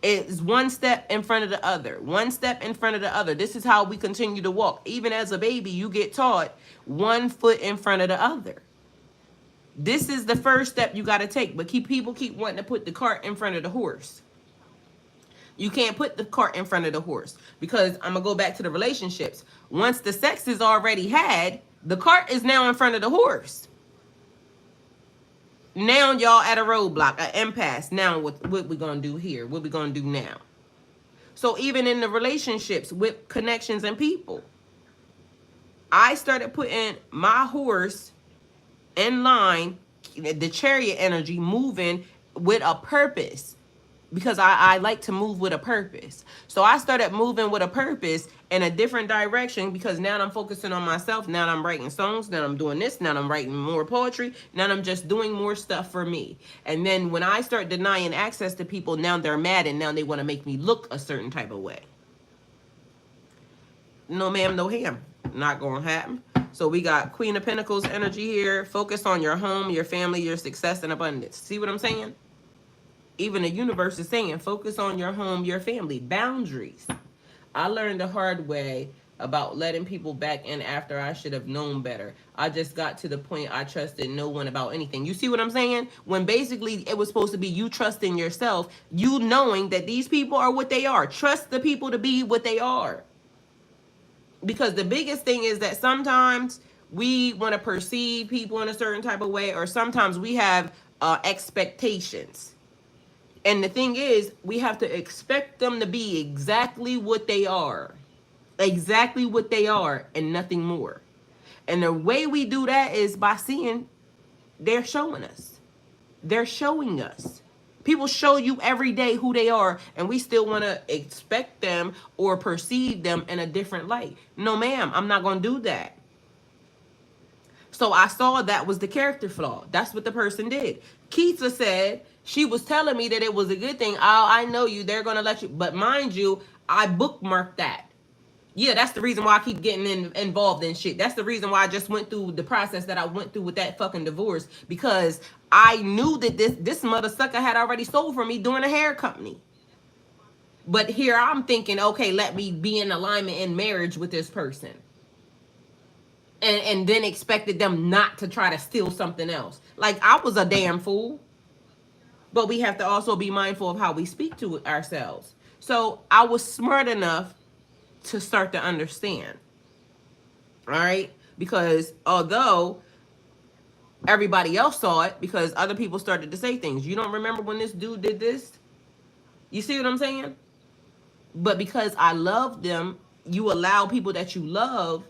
It's one step in front of the other. One step in front of the other. This is how we continue to walk. Even as a baby, you get taught 1 foot in front of the other. This is the first step you got to take. But people keep wanting to put the cart in front of the horse. You can't put the cart in front of the horse. Because I'm going to go back to the relationships. Once the sex is already had, the cart is now in front of the horse. Now y'all at a roadblock, an impasse. Now what we gonna do here? What we gonna do now? So even in the relationships with connections and people, I started putting my horse in line, the chariot energy moving with a purpose. Because I like to move with a purpose. So I started moving with a purpose in a different direction because now I'm focusing on myself. Now I'm writing songs. Now I'm doing this. Now I'm writing more poetry. Now I'm just doing more stuff for me. And then when I start denying access to people, now they're mad and now they want to make me look a certain type of way. No ma'am, no ham. Not going to happen. So we got Queen of Pentacles energy here. Focus on your home, your family, your success, and abundance. See what I'm saying? Even the universe is saying, focus on your home, your family, boundaries. I learned the hard way about letting people back in after I should have known better. I just got to the point I trusted no one about anything. You see what I'm saying? When basically it was supposed to be you trusting yourself, you knowing that these people are what they are. Trust the people to be what they are. Because the biggest thing is that sometimes we want to perceive people in a certain type of way, or sometimes we have expectations. And the thing is, we have to expect them to be exactly what they are. Exactly what they are and nothing more. And the way we do that is by seeing they're showing us. They're showing us. People show you every day who they are, and we still want to expect them or perceive them in a different light. No, ma'am, I'm not going to do that. So I saw that was the character flaw. That's what the person did. Keitsa said she was telling me that it was a good thing. Oh, I know you. They're going to let you. But mind you, I bookmarked that. Yeah, that's the reason why I keep getting involved in shit. That's the reason why I just went through the process that I went through with that fucking divorce. Because I knew that this mother sucker had already sold for me doing a hair company. But here I'm thinking, okay, let me be in alignment in marriage with this person. And then expected them not to try to steal something else. Like, I was a damn fool. But we have to also be mindful of how we speak to ourselves. So I was smart enough to start to understand. All right? Because although everybody else saw it, because other people started to say things. You don't remember when this dude did this? You see what I'm saying? But because I love them, you allow people that you love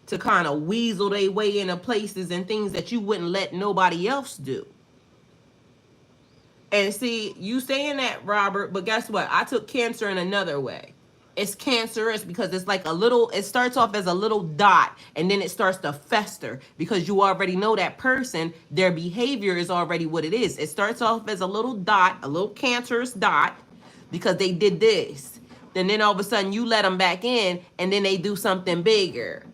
to kind of weasel their way into places and things that you wouldn't let nobody else do. And see, you saying that, Robert, but guess what? I took Cancer in another way. It's cancerous because it's like a little, it starts off as a little dot and then it starts to fester because you already know that person, their behavior is already what it is. It starts off as a little dot, a little cancerous dot because they did this. And then all of a sudden you let them back in and then they do something bigger.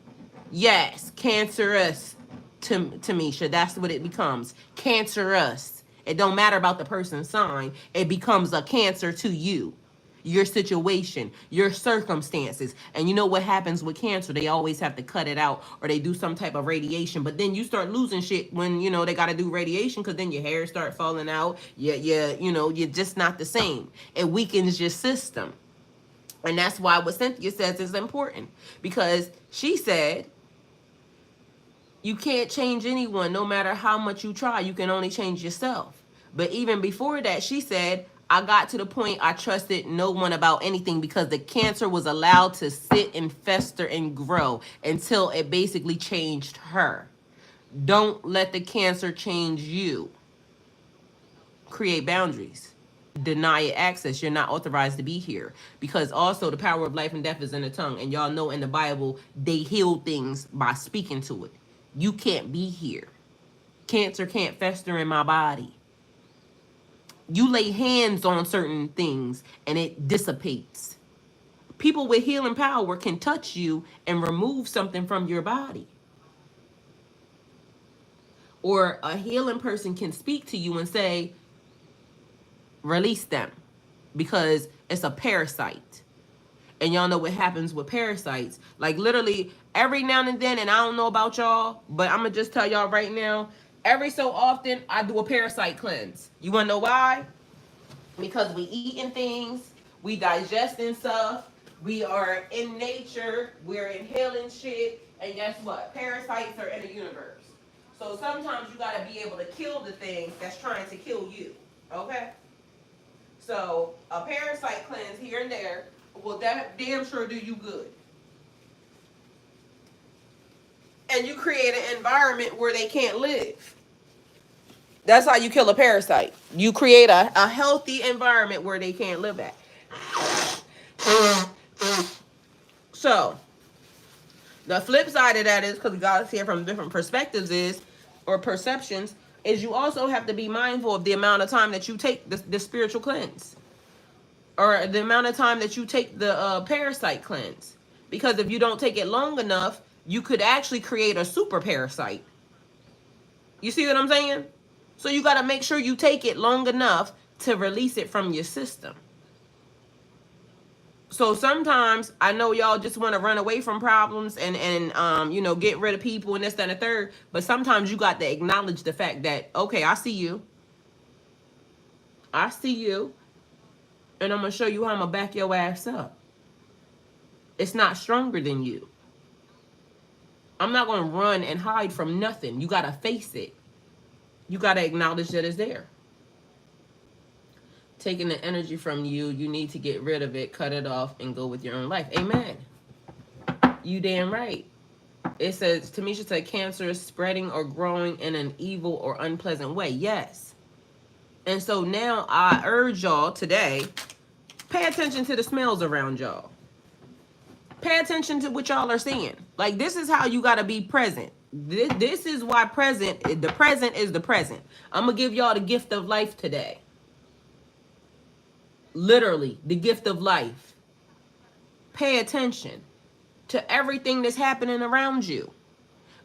Yes, cancerous, Tamisha, that's what it becomes. Cancerous. It don't matter about the person's sign. It becomes a cancer to you, your situation, your circumstances. And you know what happens with cancer? They always have to cut it out or they do some type of radiation. But then you start losing shit when, you know, they got to do radiation because then your hair start falling out. Yeah, you know, you're just not the same. It weakens your system. And that's why what Cynthia says is important. Because she said, you can't change anyone no matter how much you try. You can only change yourself. But even before that, she said, I got to the point I trusted no one about anything because the cancer was allowed to sit and fester and grow until it basically changed her. Don't let the cancer change you. Create boundaries. Deny it access. You're not authorized to be here. Because also the power of life and death is in the tongue. And y'all know in the Bible, they heal things by speaking to it. You can't be here. Cancer can't fester in my body. You lay hands on certain things and it dissipates. People with healing power can touch you and remove something from your body. Or a healing person can speak to you and say, release them because it's a parasite. And y'all know what happens with parasites. Like literally every now and then, and I don't know about y'all, but I'm going to just tell y'all right now, every so often I do a parasite cleanse. You want to know why? Because we eating things, we digesting stuff, we are in nature, we're inhaling shit, and guess what? Parasites are in the universe. So sometimes you got to be able to kill the thing that's trying to kill you. Okay? So a parasite cleanse here and there will damn sure do you good. And you create an environment where they can't live. That's how you kill a parasite. You create a healthy environment where they can't live at. So, the flip side of that is, because we got to see it from different perspectives is, or perceptions, is you also have to be mindful of the amount of time that you take the spiritual cleanse. Or the amount of time that you take the parasite cleanse. Because if you don't take it long enough, you could actually create a super parasite. You see what I'm saying? So you got to make sure you take it long enough to release it from your system. So sometimes I know y'all just want to run away from problems and you know, get rid of people and this, that, and the third. But sometimes you got to acknowledge the fact that, okay, I see you. I see you. And I'm going to show you how I'm going to back your ass up. It's not stronger than you. I'm not going to run and hide from nothing. You got to face it. You got to acknowledge that it's there. Taking the energy from you, you need to get rid of it, cut it off, and go with your own life. Amen. You damn right. It says, Tamisha said, cancer is spreading or growing in an evil or unpleasant way. Yes. And so now I urge y'all today, pay attention to the smells around y'all. Pay attention to what y'all are seeing. Like, this is how you got to be present. This is why the present is the present. I'm going to give y'all the gift of life today. Literally, the gift of life. Pay attention to everything that's happening around you.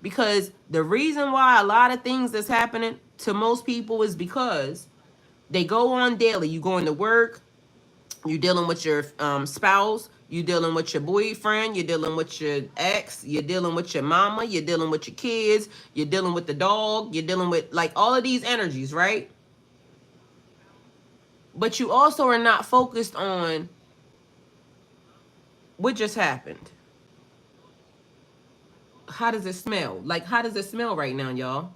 Because the reason why a lot of things that's happening to most people is because they go on daily. You going to work, you're dealing with your spouse, you're dealing with your boyfriend, you're dealing with your ex, you're dealing with your mama, you're dealing with your kids, you're dealing with the dog, you're dealing with like all of these energies, right? But you also are not focused on what just happened. How does it smell? Like, how does it smell right now, y'all?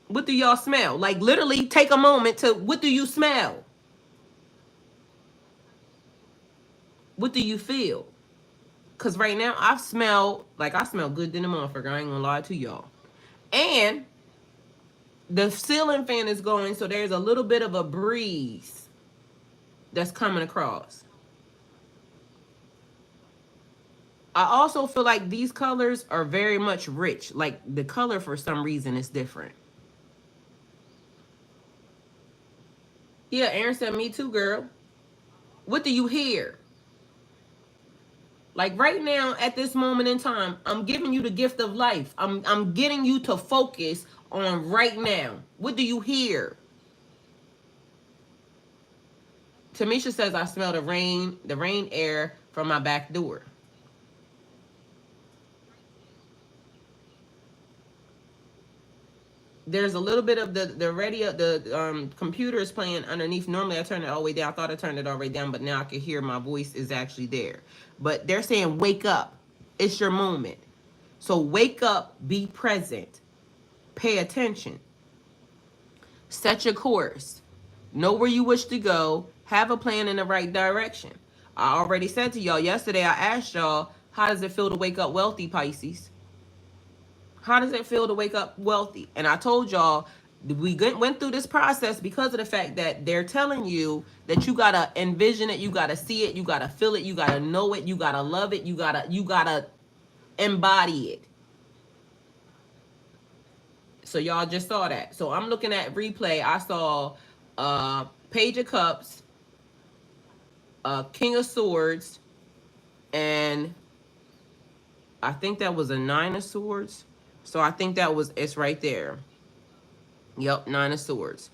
What do y'all smell? Like, literally take a moment to, what do you smell? What do you feel? Because right now, I smell good than a motherfucker. I ain't gonna lie to y'all. And the ceiling fan is going, so there's a little bit of a breeze that's coming across. I also feel like these colors are very much rich. Like, the color for some reason is different. Yeah, Aaron said, me too, girl. What do you hear? Like right now, at this moment in time, I'm giving you the gift of life. I'm getting you to focus on right now. What do you hear? Tamisha says, I smell the rain air from my back door. There's a little bit of the radio, the computer is playing underneath. Normally I turn it all the way down. I thought I turned it all the way down, but now I can hear my voice is actually there. But they're saying, wake up. It's your moment. So wake up, be present, pay attention, set your course, know where you wish to go, have a plan in the right direction. I already said to y'all yesterday, I asked y'all, how does it feel to wake up wealthy, Pisces? How does it feel to wake up wealthy? And I told y'all, we went through this process because of the fact that they're telling you that you gotta envision it, you gotta see it, you gotta feel it, you gotta know it, you gotta love it, you gotta embody it. So y'all just saw that. So I'm looking at replay. I saw Page of Cups, King of Swords, and I think that was a Nine of Swords. So I think it's right there. Yep, Nine of Swords.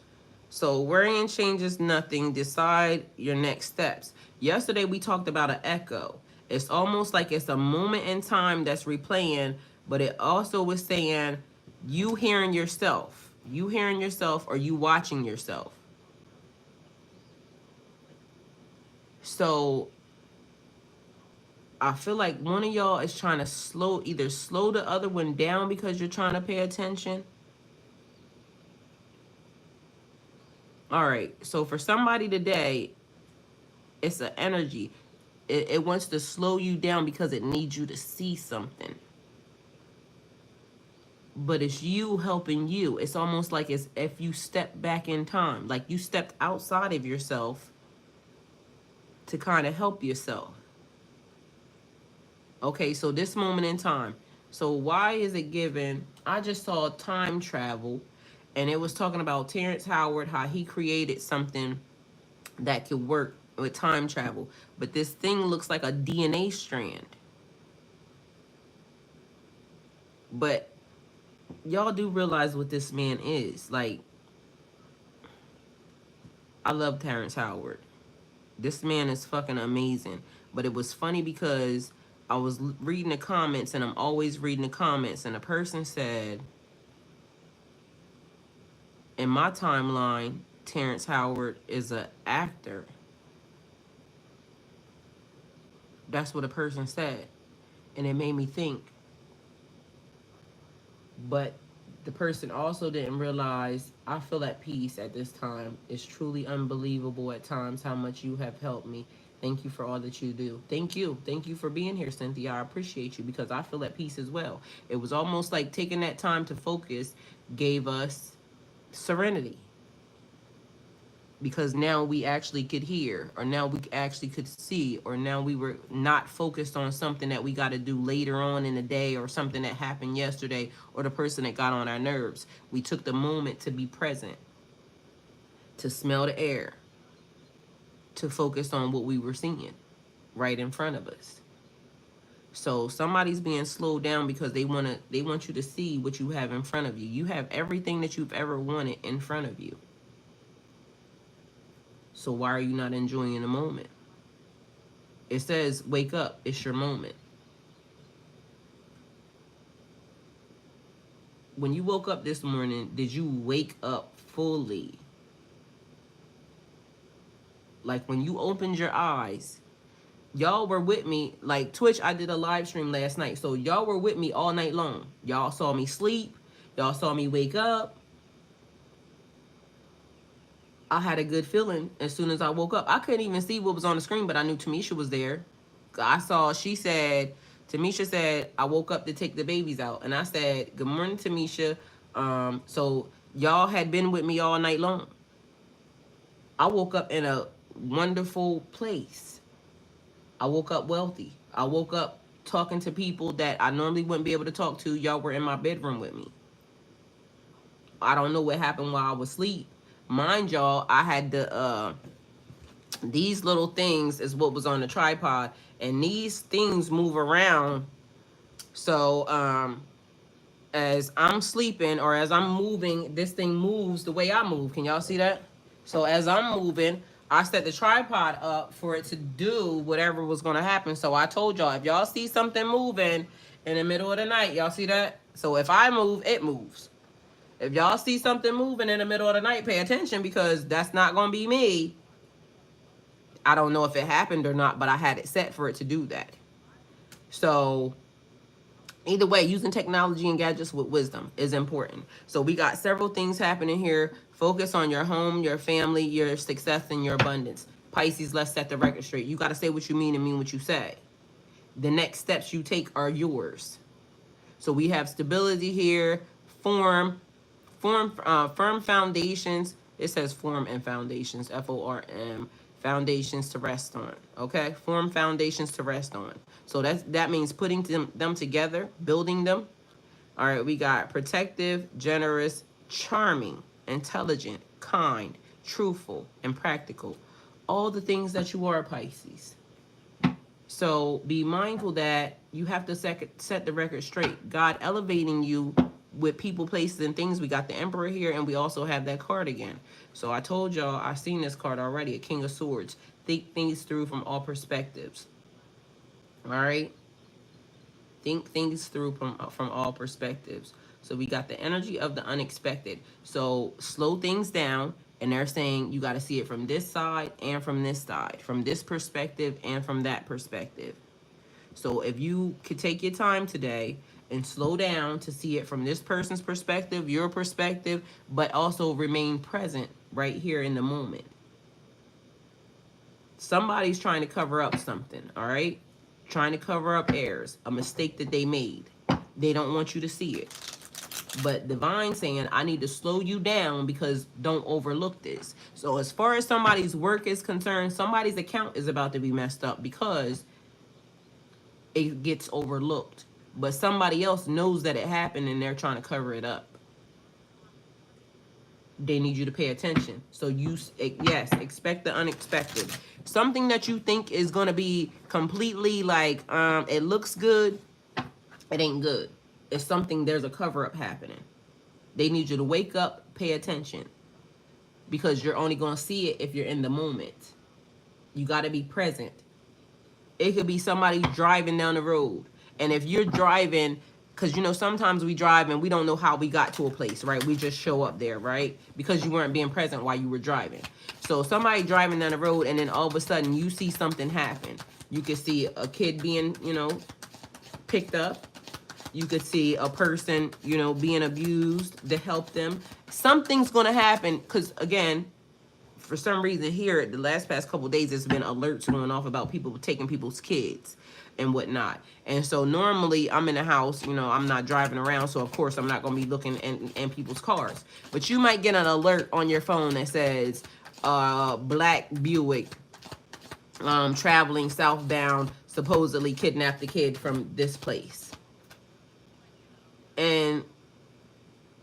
So worrying changes nothing. Decide your next steps. Yesterday we talked about an echo. It's almost like it's a moment in time that's replaying, but it also was saying you hearing yourself. You hearing yourself or you watching yourself. So I feel like one of y'all is trying to either slow the other one down because you're trying to pay attention. All right, so for somebody today, it's an energy. It wants to slow you down because it needs you to see something. But it's you helping you. It's almost like it's if you step back in time, like you stepped outside of yourself to kind of help yourself. Okay, so this moment in time. So why is it given? I just saw time travel, and it was talking about Terrence Howard, how he created something that could work with time travel. But this thing looks like a DNA strand. But y'all do realize what this man is. Like, I love Terrence Howard. This man is fucking amazing. But it was funny because I was reading the comments, and I'm always reading the comments, and a person said, in my timeline, Terrence Howard is an actor. That's what a person said. And it made me think. But the person also didn't realize I feel at peace at this time. It's truly unbelievable at times how much you have helped me. Thank you for all that you do. Thank you. Thank you for being here, Cynthia. I appreciate you because I feel at peace as well. It was almost like taking that time to focus gave us serenity, because now we actually could hear, or now we actually could see, or now we were not focused on something that we got to do later on in the day, or something that happened yesterday, or the person that got on our nerves. We took the moment to be present, to smell the air, to focus on what we were seeing right in front of us. So somebody's being slowed down because they want you to see what you have in front of you. You have everything that you've ever wanted in front of you. So why are you not enjoying the moment? It says, wake up, it's your moment. When you woke up this morning, did you wake up fully? Like when you opened your eyes, y'all were with me. Like Twitch, I did a live stream last night. So y'all were with me all night long. Y'all saw me sleep. Y'all saw me wake up. I had a good feeling as soon as I woke up. I couldn't even see what was on the screen, but I knew Tamisha was there. Tamisha said, I woke up to take the babies out. And I said, good morning, Tamisha. So y'all had been with me all night long. I woke up in a wonderful place. I woke up wealthy. I woke up talking to people that I normally wouldn't be able to talk to. Y'all were in my bedroom with me. I don't know what happened while I was asleep. Mind y'all, I had these little things is what was on the tripod, and these things move around. So as I'm sleeping or as I'm moving, this thing moves the way I move. Can y'all see that? So as I'm moving, I set the tripod up for it to do whatever was going to happen. So I told y'all, if y'all see something moving in the middle of the night, y'all see that? So if I move, it moves. If y'all see something moving in the middle of the night, pay attention, because that's not going to be me. I don't know if it happened or not, but I had it set for it to do that. So either way, using technology and gadgets with wisdom is important. So we got several things happening here. Focus on your home, your family, your success, and your abundance. Pisces, let's set the record straight. You got to say what you mean and mean what you say. The next steps you take are yours. So we have stability here, firm foundations. It says form and foundations, FORM, foundations to rest on. Okay, form foundations to rest on. So that means putting them together, building them. All right, we got protective, generous, charming, intelligent, kind, truthful, and practical. All the things that you are, Pisces. So be mindful that you have to set the record straight. God elevating you with people, places, and things. We got the Emperor here, and we also have that card again. So I told y'all, I've seen this card already, a King of Swords. Think things through from all perspectives. All right? Think things through from all perspectives. So we got the energy of the unexpected. So slow things down. And they're saying you got to see it from this side and from this side, from this perspective and from that perspective. So if you could take your time today and slow down to see it from this person's perspective, your perspective, but also remain present right here in the moment. Somebody's trying to cover up something, all right? Trying to cover up errors, a mistake that they made. They don't want you to see it. But divine saying, I need to slow you down because don't overlook this. So as far as somebody's work is concerned, somebody's account is about to be messed up because it gets overlooked. But somebody else knows that it happened and they're trying to cover it up. They need you to pay attention. So yes, expect the unexpected. Something that you think is going to be completely like, it looks good, it ain't good. It's something, there's a cover up happening. They need you to wake up, pay attention, because you're only going to see it if you're in the moment. You got to be present. It could be somebody driving down the road. And if you're driving, because sometimes we drive and we don't know how we got to a place, right? We just show up there, right? Because you weren't being present while you were driving. So somebody driving down the road, and then all of a sudden you see something happen. You could see a kid being, picked up. You could see a person, being abused to help them. Something's going to happen because, again, for some reason here, the past couple of days, there's been alerts going off about people taking people's kids and whatnot. And so normally I'm in the house, I'm not driving around. So, of course, I'm not going to be looking in people's cars. But you might get an alert on your phone that says Black Buick traveling southbound supposedly kidnapped the kid from this place. And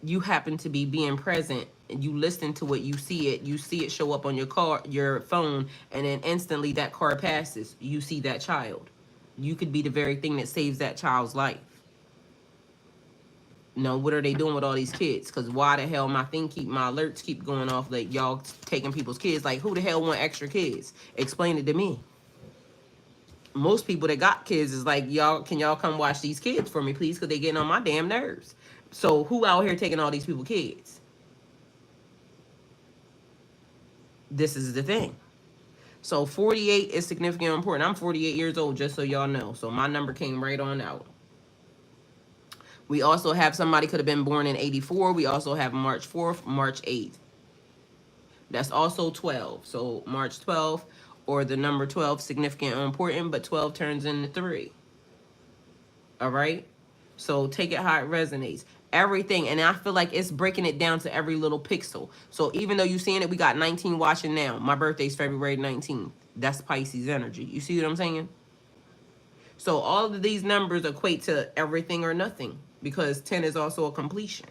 you happen to be being present, and you listen to it, you see it show up on your phone, and then instantly that car passes. You see that child. You could be the very thing that saves that child's life. What are they doing with all these kids? Because why the hell my alerts keep going off like y'all taking people's kids? Like, who the hell want extra kids? Explain it to me. Most people that got kids is like, can y'all come watch these kids for me, please? Because they getting on my damn nerves. So who out here taking all these people kids? This is the thing. So 48 is significant and important. I'm 48 years old, just so y'all know. So my number came right on out. We also have somebody could have been born in 84. We also have March 4th, March 8th. That's also 12. So March 12th, or the number 12, significant and important, but 12 turns into 3. All right? So take it how it resonates. Everything, and I feel like it's breaking it down to every little pixel. So even though you're seeing it, we got 19 watching now. My birthday's February 19th. That's Pisces energy. You see what I'm saying? So all of these numbers equate to everything or nothing, because 10 is also a completion.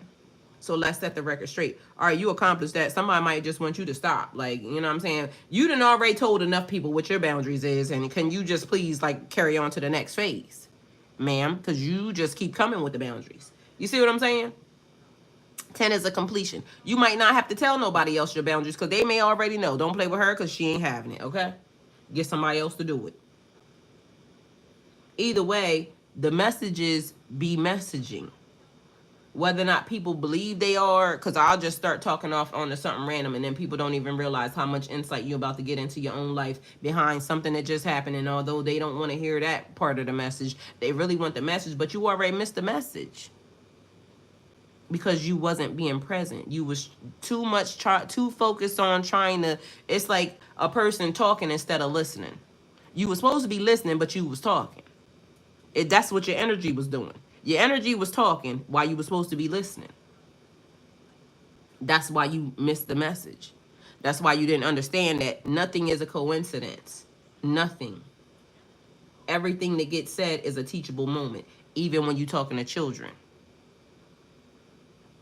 So let's set the record straight. All right, you accomplished that. Somebody might just want you to stop. Like, you know what I'm saying? You done already told enough people what your boundaries is, and can you just please, like, carry on to the next phase, ma'am? Because you just keep coming with the boundaries. You see what I'm saying? 10 is a completion. You might not have to tell nobody else your boundaries, because they may already know. Don't play with her, because she ain't having it, okay? Get somebody else to do it. Either way, the messages be messaging. Whether or not people believe they are, because I'll just start talking off onto something random, and then people don't even realize how much insight you're about to get into your own life behind something that just happened. And although they don't want to hear that part of the message, they really want the message, but you already missed the message because you wasn't being present. You was too focused on trying to, it's like a person talking instead of listening. You were supposed to be listening, but you was talking. That's what your energy was doing. Your energy was talking while you were supposed to be listening. That's why you missed the message. That's why you didn't understand that nothing is a coincidence. Nothing. Everything that gets said is a teachable moment, even when you're talking to children.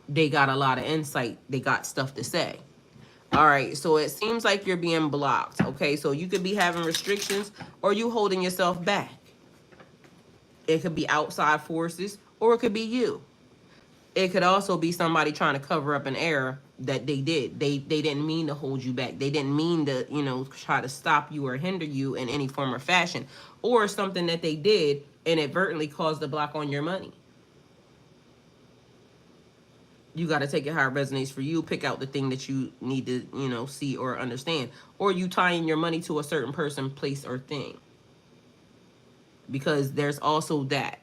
They got a lot of insight. They got stuff to say. All right, so it seems like you're being blocked, okay? So you could be having restrictions, or you holding yourself back. It could be outside forces, or it could be you. It could also be somebody trying to cover up an error that they did. They didn't mean to hold you back. They didn't mean to, try to stop you or hinder you in any form or fashion. Or something that they did inadvertently caused a block on your money. You got to take it how it resonates for you. Pick out the thing that you need to, see or understand. Or you tying your money to a certain person, place, or thing. Because there's also that.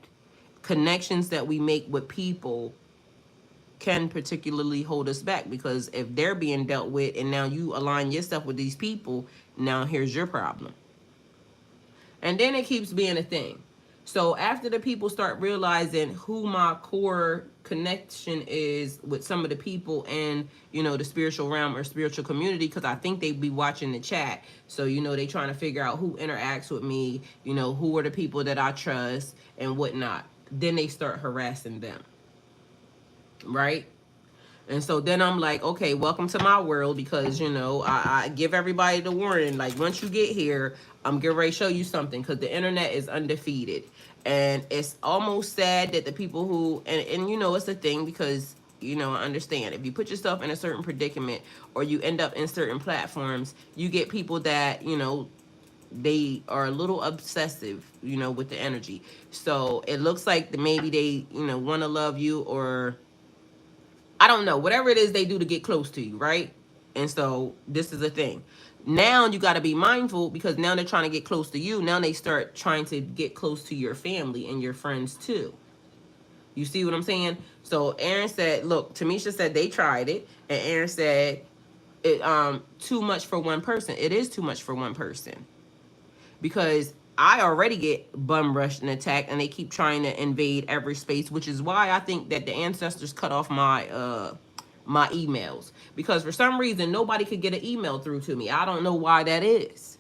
Connections that we make with people can particularly hold us back, because if they're being dealt with and now you align yourself with these people, now here's your problem. And then it keeps being a thing. So after the people start realizing who my core connection is with some of the people in, the spiritual realm or spiritual community, because I think they be watching the chat. So, they trying to figure out who interacts with me, who are the people that I trust and whatnot. Then they start harassing them. Right? And so then I'm like, okay, welcome to my world, because, you know, I give everybody the warning. Like, once you get here, I'm getting ready to show you something, because the internet is undefeated. And it's almost sad that the people who, and you know, it's a thing, because, you know, I understand. If you put yourself in a certain predicament, or you end up in certain platforms, you get people that, you know, they are a little obsessive, you know, with the energy. So it looks like maybe they, you know, want to love you, or I don't know, whatever it is they do to get close to you, right? And so this is a thing. Now you got to be mindful, because now they're trying to get close to you. Now they start trying to get close to your family and your friends too. You see what I'm saying? So Aaron said, look, Tamisha said they tried it, and Aaron said it too much for one person. It is too much for one person, because I already get bum rushed and attacked, and they keep trying to invade every space, which is why I think that the ancestors cut off my emails, because for some reason nobody could get an email through to me. I don't know why that is.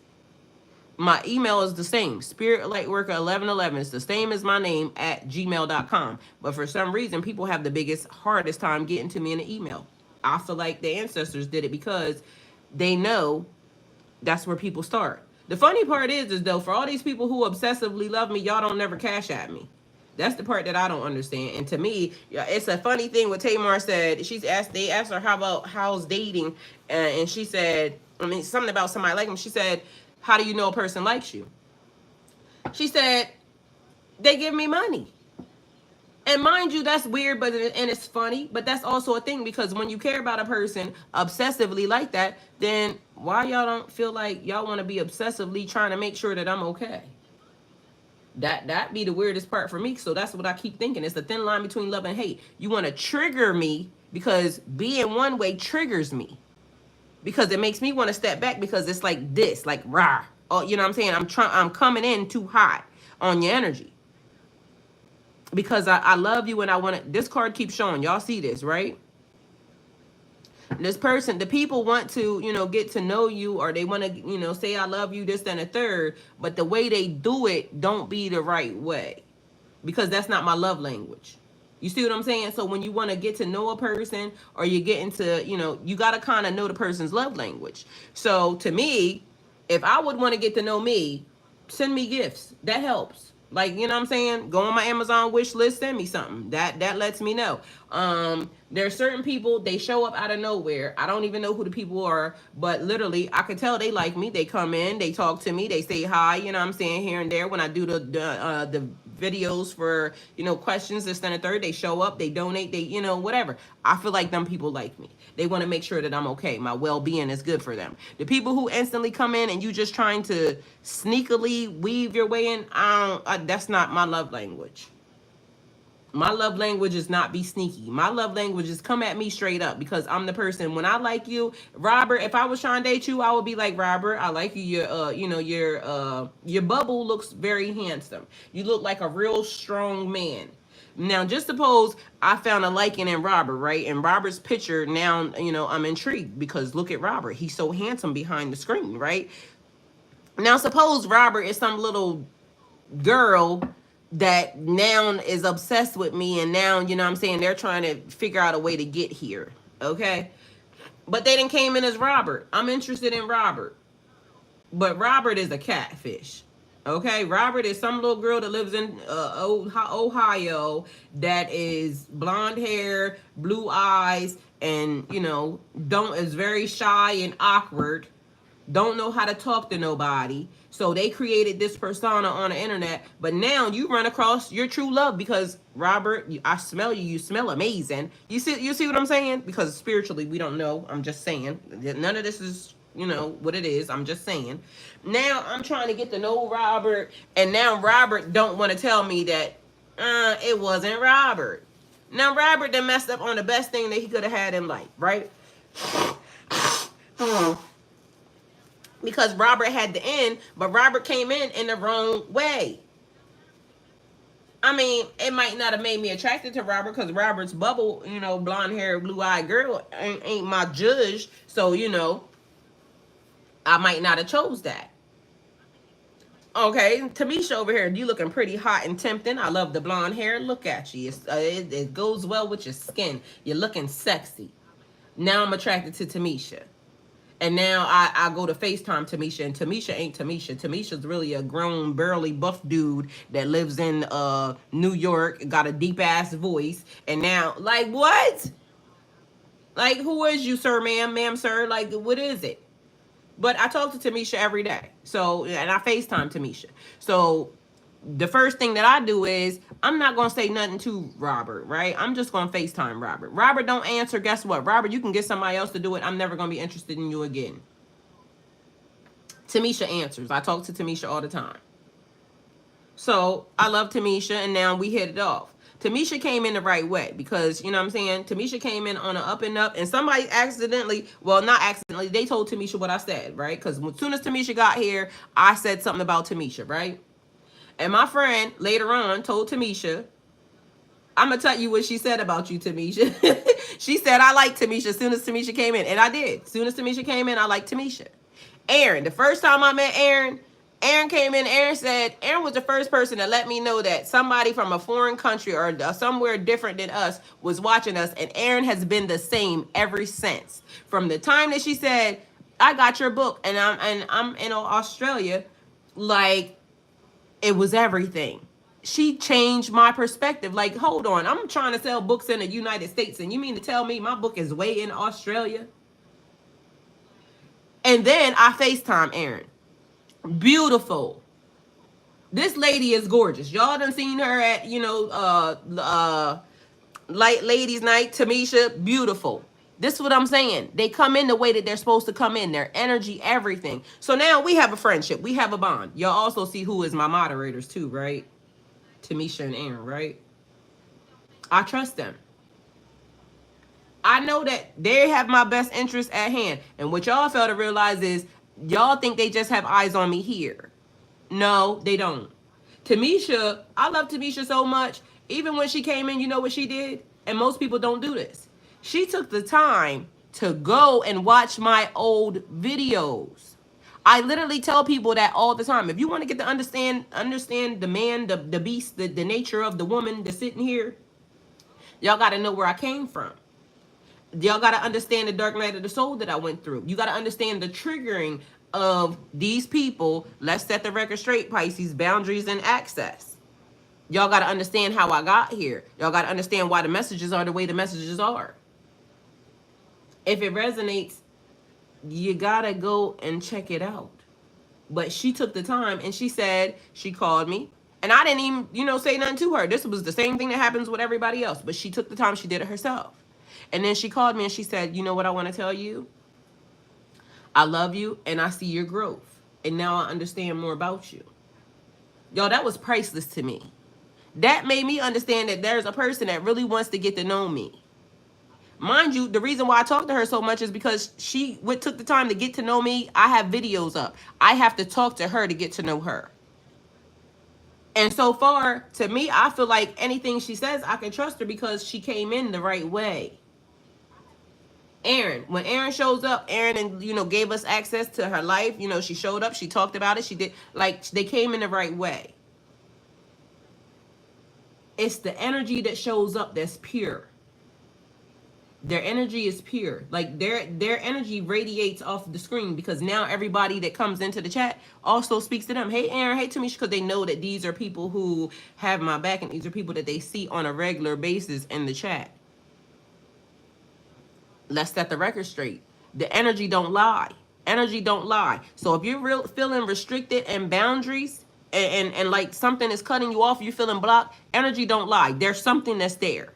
My email is the same, spiritlightworker1111. It's the same as my name at gmail.com. But for some reason, people have the biggest, hardest time getting to me in the email. I feel like the ancestors did it because they know that's where people start. The funny part is though, for all these people who obsessively love me, y'all don't never cash at me. That's the part that I don't understand. And to me, yeah, it's a funny thing what Tamar said. They asked her how about how's dating, and she said, I mean, something about somebody like him. She said, how do you know a person likes you? She said, they give me money. And mind you, that's weird, and it's funny, but that's also a thing, because when you care about a person obsessively like that, then why y'all don't feel like y'all want to be obsessively trying to make sure that I'm okay? That be the weirdest part for me. So that's what I keep thinking. It's the thin line between love and hate. You want to trigger me because being one way triggers me, because it makes me want to step back, because it's like this, like rah. Oh, you know what I'm saying? I'm coming in too hot on your energy, because I love you, and I want to. This card keeps showing. Y'all see this, right? This person, the people want to, you know, get to know you, or they want to, you know, say I love you, this, and a third, but the way they do it don't be the right way, because that's not my love language. You see what I'm saying? So when you want to get to know a person, or you get into, you know, you got to kind of know the person's love language. So to me, if I would want to get to know me, send me gifts. That helps. Like, you know what I'm saying? Go on my Amazon wish list, send me something. That lets me know. There are certain people, they show up out of nowhere. I don't even know who the people are, but literally I could tell they like me. They come in, they talk to me, they say hi, you know what I'm saying, here and there. When I do the videos for, you know, questions, this and the third, they show up, they donate, they, you know, whatever. I feel like them people like me. They want to make sure that I'm okay. My well-being is good for them. The people who instantly come in and you just trying to sneakily weave your way in, that's not my love language. My love language is not be sneaky. My love language is come at me straight up, because I'm the person. When I like you, Robert, if I was trying to date you, I would be like, Robert, I like you. You know, your bubble looks very handsome. You look like a real strong man. Now, just suppose I found a liking in Robert, right? And Robert's picture, now, you know, I'm intrigued, because look at Robert. He's so handsome behind the screen, right? Now, suppose Robert is some little girl that now is obsessed with me, and now, you know what I'm saying, they're trying to figure out a way to get here, okay? But they didn't came in as Robert. I'm interested in Robert. But Robert is a catfish. Okay, Robert is some little girl that lives in Ohio, that is blonde hair, blue eyes, and, you know, is very shy and awkward, don't know how to talk to nobody. So they created this persona on the internet, but now you run across your true love, because Robert, I smell you. You smell amazing. You see what I'm saying? Because spiritually, we don't know. I'm just saying. None of this is, you know, what it is. I'm just saying. Now I'm trying to get to know Robert, and now Robert don't want to tell me that it wasn't Robert. Now Robert done messed up on the best thing that he could have had in life, right? Because Robert had the end, but Robert came in the wrong way. I mean, it might not have made me attracted to Robert, because Robert's bubble, you know, blonde hair, blue eyed girl ain't my judge. So, you know, I might not have chose that. Okay, Tamisha over here, you looking pretty hot and tempting. I love the blonde hair. Look at you. It goes well with your skin. You're looking sexy. Now I'm attracted to Tamisha. And now I go to FaceTime Tamisha, and Tamisha ain't Tamisha. Tamisha's really a grown, burly, buff dude that lives in New York, got a deep ass voice. And now, like, what? Like, who is you, sir, ma'am, sir? Like, what is it? But I talk to Tamisha every day. So, and I FaceTime Tamisha. So, the first thing that I do is I'm not going to say nothing to Robert, right? I'm just going to FaceTime Robert. Robert don't answer. Guess what? Robert, you can get somebody else to do it. I'm never going to be interested in you again. Tamisha answers. I talk to Tamisha all the time. So I love Tamisha, and now we hit it off. Tamisha came in the right way because, you know what I'm saying? Tamisha came in on an up and up, and somebody accidentally, well, not accidentally, they told Tamisha what I said, right? Because as soon as Tamisha got here, I said something about Tamisha, right? And my friend later on told Tamisha, I'm going to tell you what she said about you, Tamisha. She said, I like Tamisha as soon as Tamisha came in. And I did. As soon as Tamisha came in, I liked Tamisha. Aaron, the first time I met Aaron, Aaron came in. Aaron said, Aaron was the first person to let me know that somebody from a foreign country or somewhere different than us was watching us. And Aaron has been the same ever since. From the time that she said, I got your book and I'm in Australia, like, it was everything. She changed my perspective. Like, hold on, I'm trying to sell books in the United States, and you mean to tell me my book is way in Australia? And then I FaceTime Erin. Beautiful. This lady is gorgeous. Y'all done seen her at, Light Ladies Night. Tamisha, beautiful. This is what I'm saying. They come in the way that they're supposed to come in. Their energy, everything. So now we have a friendship. We have a bond. Y'all also see who is my moderators too, right? Tamisha and Aaron, right? I trust them. I know that they have my best interest at hand. And what y'all fail to realize is y'all think they just have eyes on me here. No, they don't. Tamisha, I love Tamisha so much. Even when she came in, you know what she did? And most people don't do this. She took the time to go and watch my old videos. I literally tell people that all the time. If you want to get to understand the man, the beast, the nature of the woman that's sitting here, y'all got to know where I came from. Y'all got to understand the dark night of the soul that I went through. You got to understand the triggering of these people. Let's set the record straight, Pisces, boundaries and access. Y'all got to understand how I got here. Y'all got to understand why the messages are the way the messages are. If it resonates, you got to go and check it out. But she took the time and she said, she called me. And I didn't even, say nothing to her. This was the same thing that happens with everybody else. But she took the time, she did it herself. And then she called me and she said, you know what I want to tell you? I love you and I see your growth. And now I understand more about you. Yo, that was priceless to me. That made me understand that there's a person that really wants to get to know me. Mind you, the reason why I talk to her so much is because she took the time to get to know me. I have videos up. I have to talk to her to get to know her. And so far, to me, I feel like anything she says, I can trust her because she came in the right way. Aaron, when Aaron shows up, Aaron and gave us access to her life. She showed up, she talked about it, she did, like, they came in the right way. It's the energy that shows up that's pure. Their energy is pure. Like their energy radiates off the screen because now everybody that comes into the chat also speaks to them. Hey Aaron, hey Tamisha, because they know that these are people who have my back and these are people that they see on a regular basis in the chat. Let's set the record straight. The energy don't lie. Energy don't lie. So if you're feeling restricted and boundaries and like something is cutting you off, you're feeling blocked, energy don't lie. There's something that's there.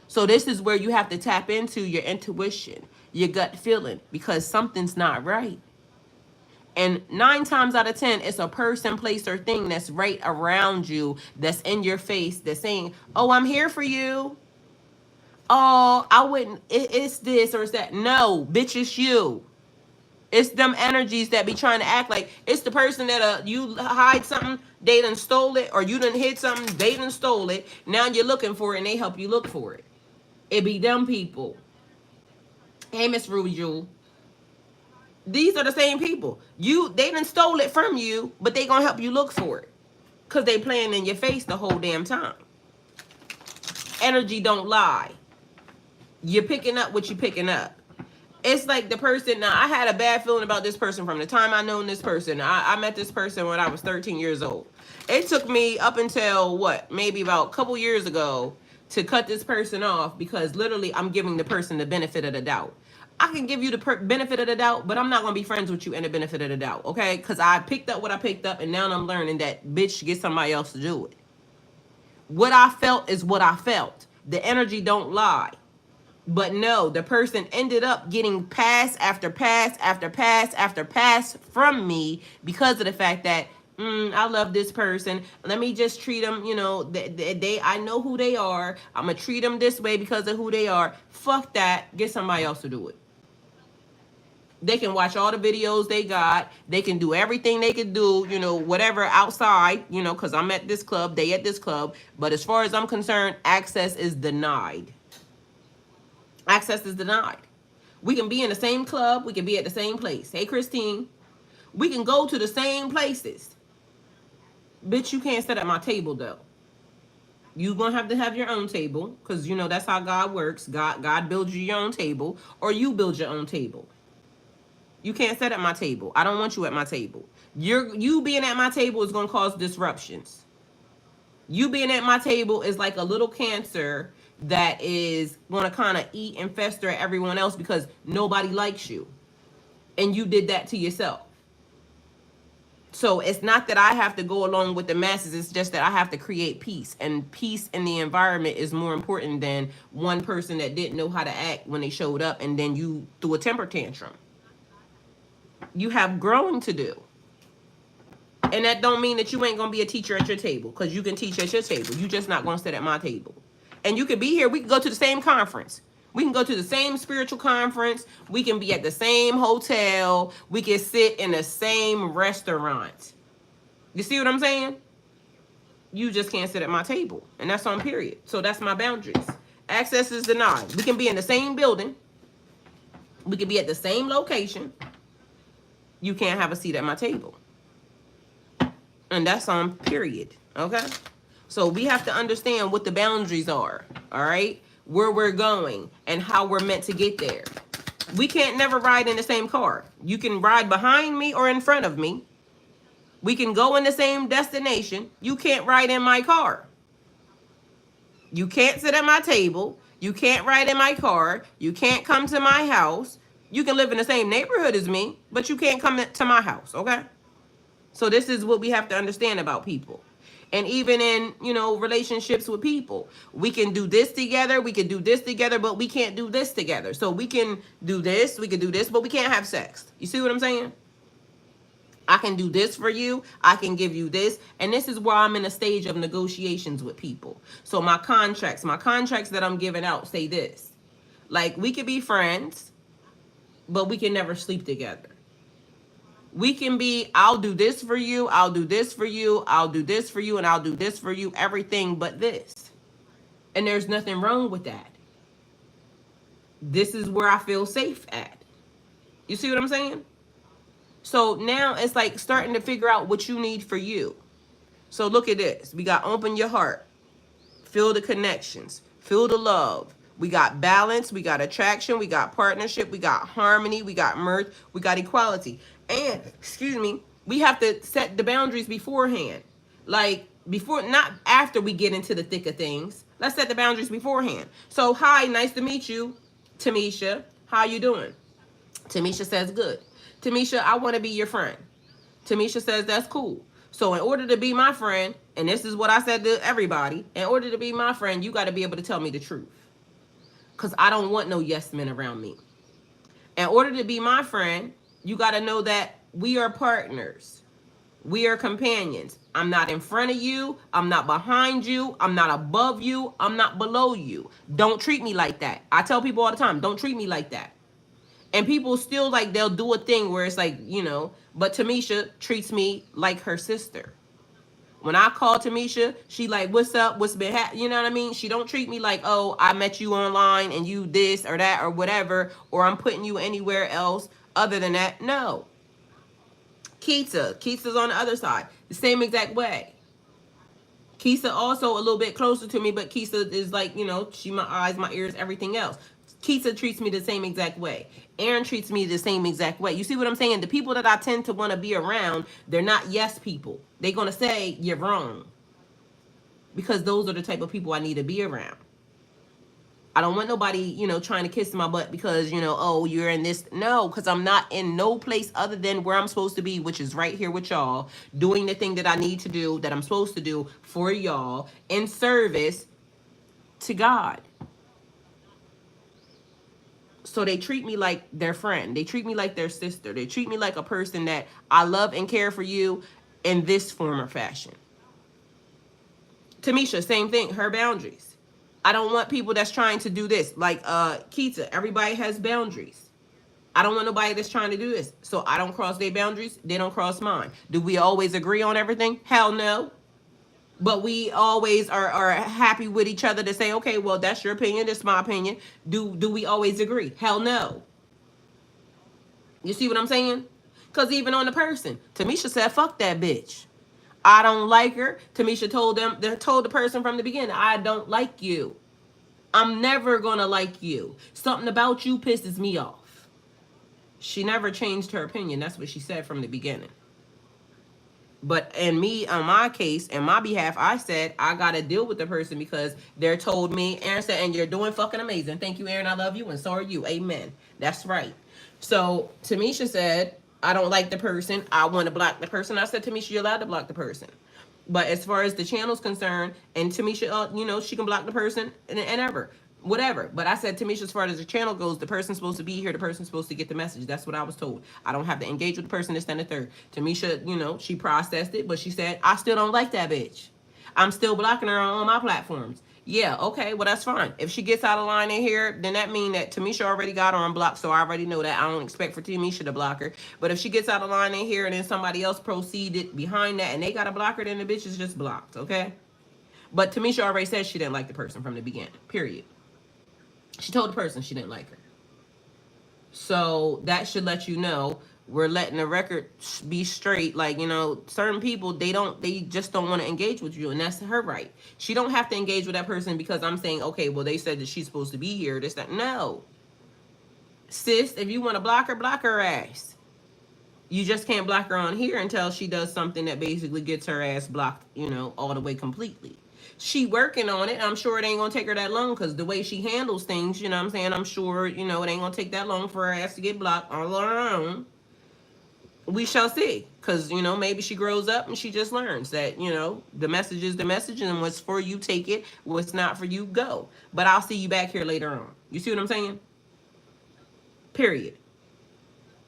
So this is where you have to tap into your intuition, your gut feeling, because something's not right. And 9 times out of 10, it's a person, place, or thing that's right around you, that's in your face, that's saying, oh, I'm here for you. Oh, I wouldn't, it's this or it's that. No, bitch, it's you. It's them energies that be trying to act like it's the person that you hide something, they done stole it, or you done hid something, they done stole it. Now you're looking for it and they help you look for it. It be them people. Hey, Miss Ruby Jewel. These are the same people. They done stole it from you, but they gonna help you look for it. Cause they playing in your face the whole damn time. Energy don't lie. You're picking up what you're picking up. It's like the person, now I had a bad feeling about this person from the time I known this person. I met this person when I was 13 years old. It took me up until what, maybe about a couple years ago to cut this person off, because literally I'm giving the person the benefit of the doubt. I can give you the benefit of the doubt, but I'm not going to be friends with you in the benefit of the doubt, okay? Because I picked up what I picked up, and now I'm learning that bitch, get somebody else to do it. What I felt is what I felt. The energy don't lie. But no, the person ended up getting pass after pass after pass after pass from me because of the fact that I love this person. Let me just treat them, I know who they are. I'm going to treat them this way because of who they are. Fuck that. Get somebody else to do it. They can watch all the videos they got. They can do everything they can do, whatever outside, because I'm at this club, they at this club. But as far as I'm concerned, access is denied. Access is denied. We can be in the same club. We can be at the same place. Hey, Christine. We can go to the same places. Bitch, you can't sit at my table, though. You're going to have your own table, because, that's how God works. God builds you your own table, or you build your own table. You can't sit at my table. I don't want you at my table. You being at my table is going to cause disruptions. You being at my table is like a little cancer that is going to kind of eat and fester at everyone else because nobody likes you. And you did that to yourself. So it's not that I have to go along with the masses. It's just that I have to create peace. And peace in the environment is more important than one person that didn't know how to act when they showed up and then you threw a temper tantrum. You have growing to do. And that don't mean that you ain't going to be a teacher at your table, because you can teach at your table. You just not going to sit at my table. And you could be here. We can go to the same conference. We can go to the same spiritual conference. We can be at the same hotel. We can sit in the same restaurant. You see what I'm saying? You just can't sit at my table. And that's on period. So that's my boundaries. Access is denied. We can be in the same building. We can be at the same location. You can't have a seat at my table. And that's on period. Okay? So we have to understand what the boundaries are. All right? Where we're going and how we're meant to get there. We can't never ride in the same car. You can ride behind me or in front of me. We can go in the same destination. You can't ride in my car. You can't sit at my table. You can't ride in my car. You can't come to my house. You can live in the same neighborhood as me, but you can't come to my house, okay? So this is what we have to understand about people. And even in, relationships with people, we can do this together. We can do this together, but we can't do this together. So we can do this, but we can't have sex. You see what I'm saying? I can do this for you. I can give you this. And this is where I'm in a stage of negotiations with people. So my contracts that I'm giving out say this. Like, we could be friends, but we can never sleep together. We can be, I'll do this for you, I'll do this for you, I'll do this for you, and I'll do this for you, everything but this. And there's nothing wrong with that. This is where I feel safe at. You see what I'm saying? So now it's like starting to figure out what you need for you. So look at this. We got open your heart. Feel the connections. Feel the love. We got balance. We got attraction. We got partnership. We got harmony. We got mirth. We got equality. And, we have to set the boundaries beforehand. Like, before, not after we get into the thick of things. Let's set the boundaries beforehand. So, hi, nice to meet you, Tamisha. How you doing? Tamisha says, good. Tamisha, I want to be your friend. Tamisha says, that's cool. So in order to be my friend, and this is what I said to everybody, in order to be my friend, you got to be able to tell me the truth. Because I don't want no yes men around me. In order to be my friend, you got to know that we are partners. We are companions. I'm not in front of you. I'm not behind you. I'm not above you. I'm not below you. Don't treat me like that. I tell people all the time, don't treat me like that. And people still, like, they'll do a thing where it's like, but Tamisha treats me like her sister. When I call Tamisha, she like, what's up? What's been happening? You know what I mean? She don't treat me like, oh, I met you online and you this or that or whatever, or I'm putting you anywhere else. Other than that, no. Keita's on the other side, the same exact way. Keisa also a little bit closer to me, but Keisa is like, she my eyes, my ears, everything else. Keisa treats me the same exact way. Aaron treats me the same exact way. You see what I'm saying? The people that I tend to want to be around, they're not yes people. They're going to say you're wrong. Because those are the type of people I need to be around. I don't want nobody, trying to kiss my butt because, oh, you're in this. No, because I'm not in no place other than where I'm supposed to be, which is right here with y'all, doing the thing that I need to do, that I'm supposed to do for y'all, in service to God. So they treat me like their friend. They treat me like their sister. They treat me like a person that I love and care for you in this form or fashion. Tamisha, same thing, her boundaries. I don't want people that's trying to do this. Like Keita, everybody has boundaries. I don't want nobody that's trying to do this. So I don't cross their boundaries. They don't cross mine. Do we always agree on everything? Hell no. But we always are happy with each other to say, okay, well, that's your opinion. That's my opinion. Do we always agree? Hell no. You see what I'm saying? Because even on the person, Tamisha said, fuck that bitch. I don't like her. Tamisha told the person from the beginning, I don't like you. I'm never going to like you. Something about you pisses me off. She never changed her opinion. That's what she said from the beginning. But in me, on my case, in my behalf, I said, I got to deal with the person because they're told me, Aaron said, and you're doing fucking amazing. Thank you, Aaron. I love you. And so are you. Amen. That's right. So Tamisha said, I don't like the person. I want to block the person. I said, Tamisha, you're allowed to block the person. But as far as the channel's concerned, and Tamisha, she can block the person and ever. Whatever. But I said, Tamisha, as far as the channel goes, the person's supposed to be here. The person's supposed to get the message. That's what I was told. I don't have to engage with the person, this, and the third. Tamisha, she processed it, but she said, I still don't like that bitch. I'm still blocking her on my platforms. Yeah, okay, well, that's fine. If she gets out of line in here, then that means that Tamisha already got her unblocked, so I already know that. I don't expect for Tamisha to block her. But if she gets out of line in here and then somebody else proceeded behind that and they got to block her, then the bitch is just blocked, okay? But Tamisha already said she didn't like the person from the beginning, period. She told the person she didn't like her. So that should let you know we're letting the record be straight. Like, certain people, they just don't want to engage with you, and that's her right. She don't have to engage with that person because I'm saying, okay, well, they said that she's supposed to be here, this, that. No. Sis, if you want to block her ass. You just can't block her on here until she does something that basically gets her ass blocked, all the way completely. She working on it. I'm sure it ain't gonna take her that long because the way she handles things, you know what I'm saying? I'm sure, it ain't gonna take that long for her ass to get blocked all on her own. We shall see. Because, maybe she grows up and she just learns that, the message is the message and what's for you, take it. What's not for you, go. But I'll see you back here later on. You see what I'm saying? Period.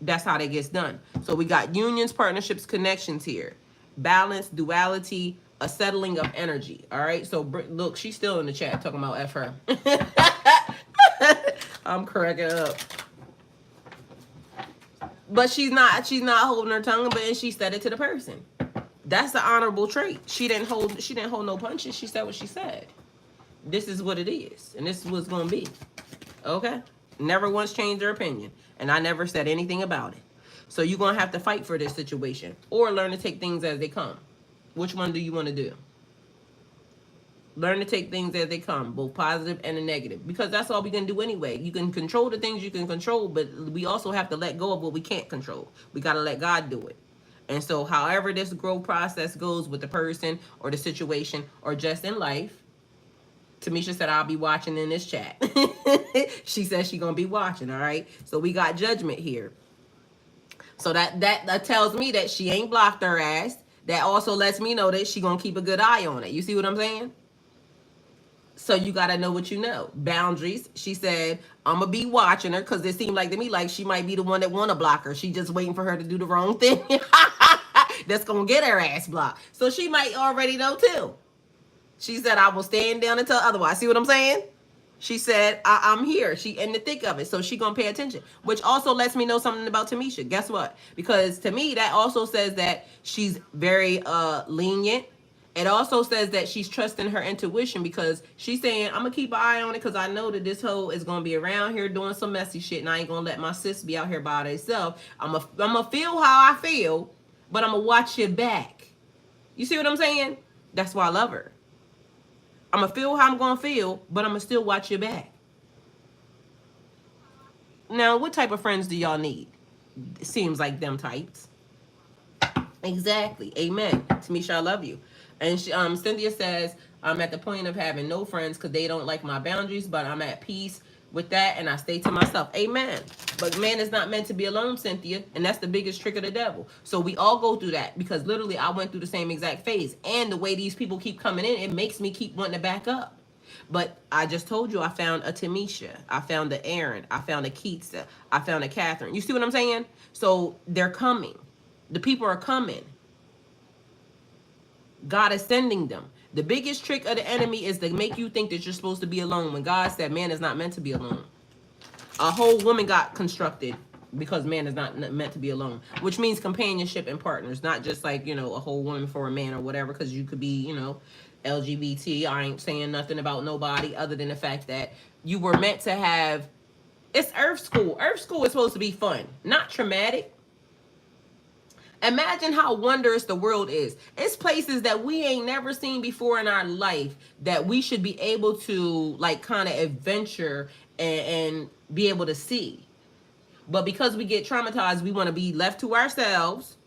That's how that gets done. So we got unions, partnerships, connections here. Balance, duality, a settling of energy. All right. So look, she's still in the chat talking about F her. I'm cracking up. But she's not holding her tongue, but she said it to the person. That's the honorable trait. She didn't hold no punches. She said what she said. This is what it is, and this is what's gonna be. Okay? Never once changed her opinion. And I never said anything about it. So you're going to have to fight for this situation. Or learn to take things as they come. Which one do you want to do? Learn to take things as they come. Both positive and the negative. Because that's all we can do anyway. You can control the things you can control. But we also have to let go of what we can't control. We got to let God do it. And so however this growth process goes with the person or the situation or just in life, Tamisha said, I'll be watching in this chat. She said she's going to be watching, all right? So we got judgment here. So that tells me that she ain't blocked her ass. That also lets me know that she going to keep a good eye on it. You see what I'm saying? So you got to know what you know. Boundaries. She said, I'm going to be watching her because it seemed like to me like she might be the one that want to block her. She just waiting for her to do the wrong thing. That's going to get her ass blocked. So she might already know too. She said, I will stand down until otherwise. See what I'm saying? She said, I'm here. She in the thick of it. So she going to pay attention. Which also lets me know something about Tamisha. Guess what? Because to me, that also says that she's very lenient It also says that she's trusting her intuition because she's saying, I'm going to keep an eye on it because I know that this hoe is going to be around here doing some messy shit and I ain't going to let my sis be out here by herself. I'm going to feel how I feel, but I'm going to watch your back. You see what I'm saying? That's why I love her. I'm going to feel how I'm going to feel, but I'm going to still watch your back. Now, what type of friends do y'all need? It seems like them types. Exactly. Amen. Tamisha, I love you. And she, Cynthia says, I'm at the point of having no friends because they don't like my boundaries, but I'm at peace with that and I stay to myself. Amen. But man is not meant to be alone, Cynthia. And that's the biggest trick of the devil. So we all go through that because literally I went through the same exact phase. And the way these people keep coming in, it makes me keep wanting to back up. But I just told you I found a Tamisha. I found a Aaron. I found a Keitsa. I found a Catherine. You see what I'm saying? So they're coming. The people are coming. God is sending them. The biggest trick of the enemy is to make you think that you're supposed to be alone when God said man is not meant to be alone. A whole woman got constructed because man is not meant to be alone, which means companionship and partners, not just like, you know, a whole woman for a man or whatever, because you could be, you know, LGBT. I ain't saying nothing about nobody other than the fact that you were meant to have, it's Earth School. Earth School is supposed to be fun, not traumatic. Imagine how wondrous the world is. It's places that we ain't never seen before in our life that we should be able to like kind of adventure and be able to see. But because we get traumatized, we want to be left to ourselves.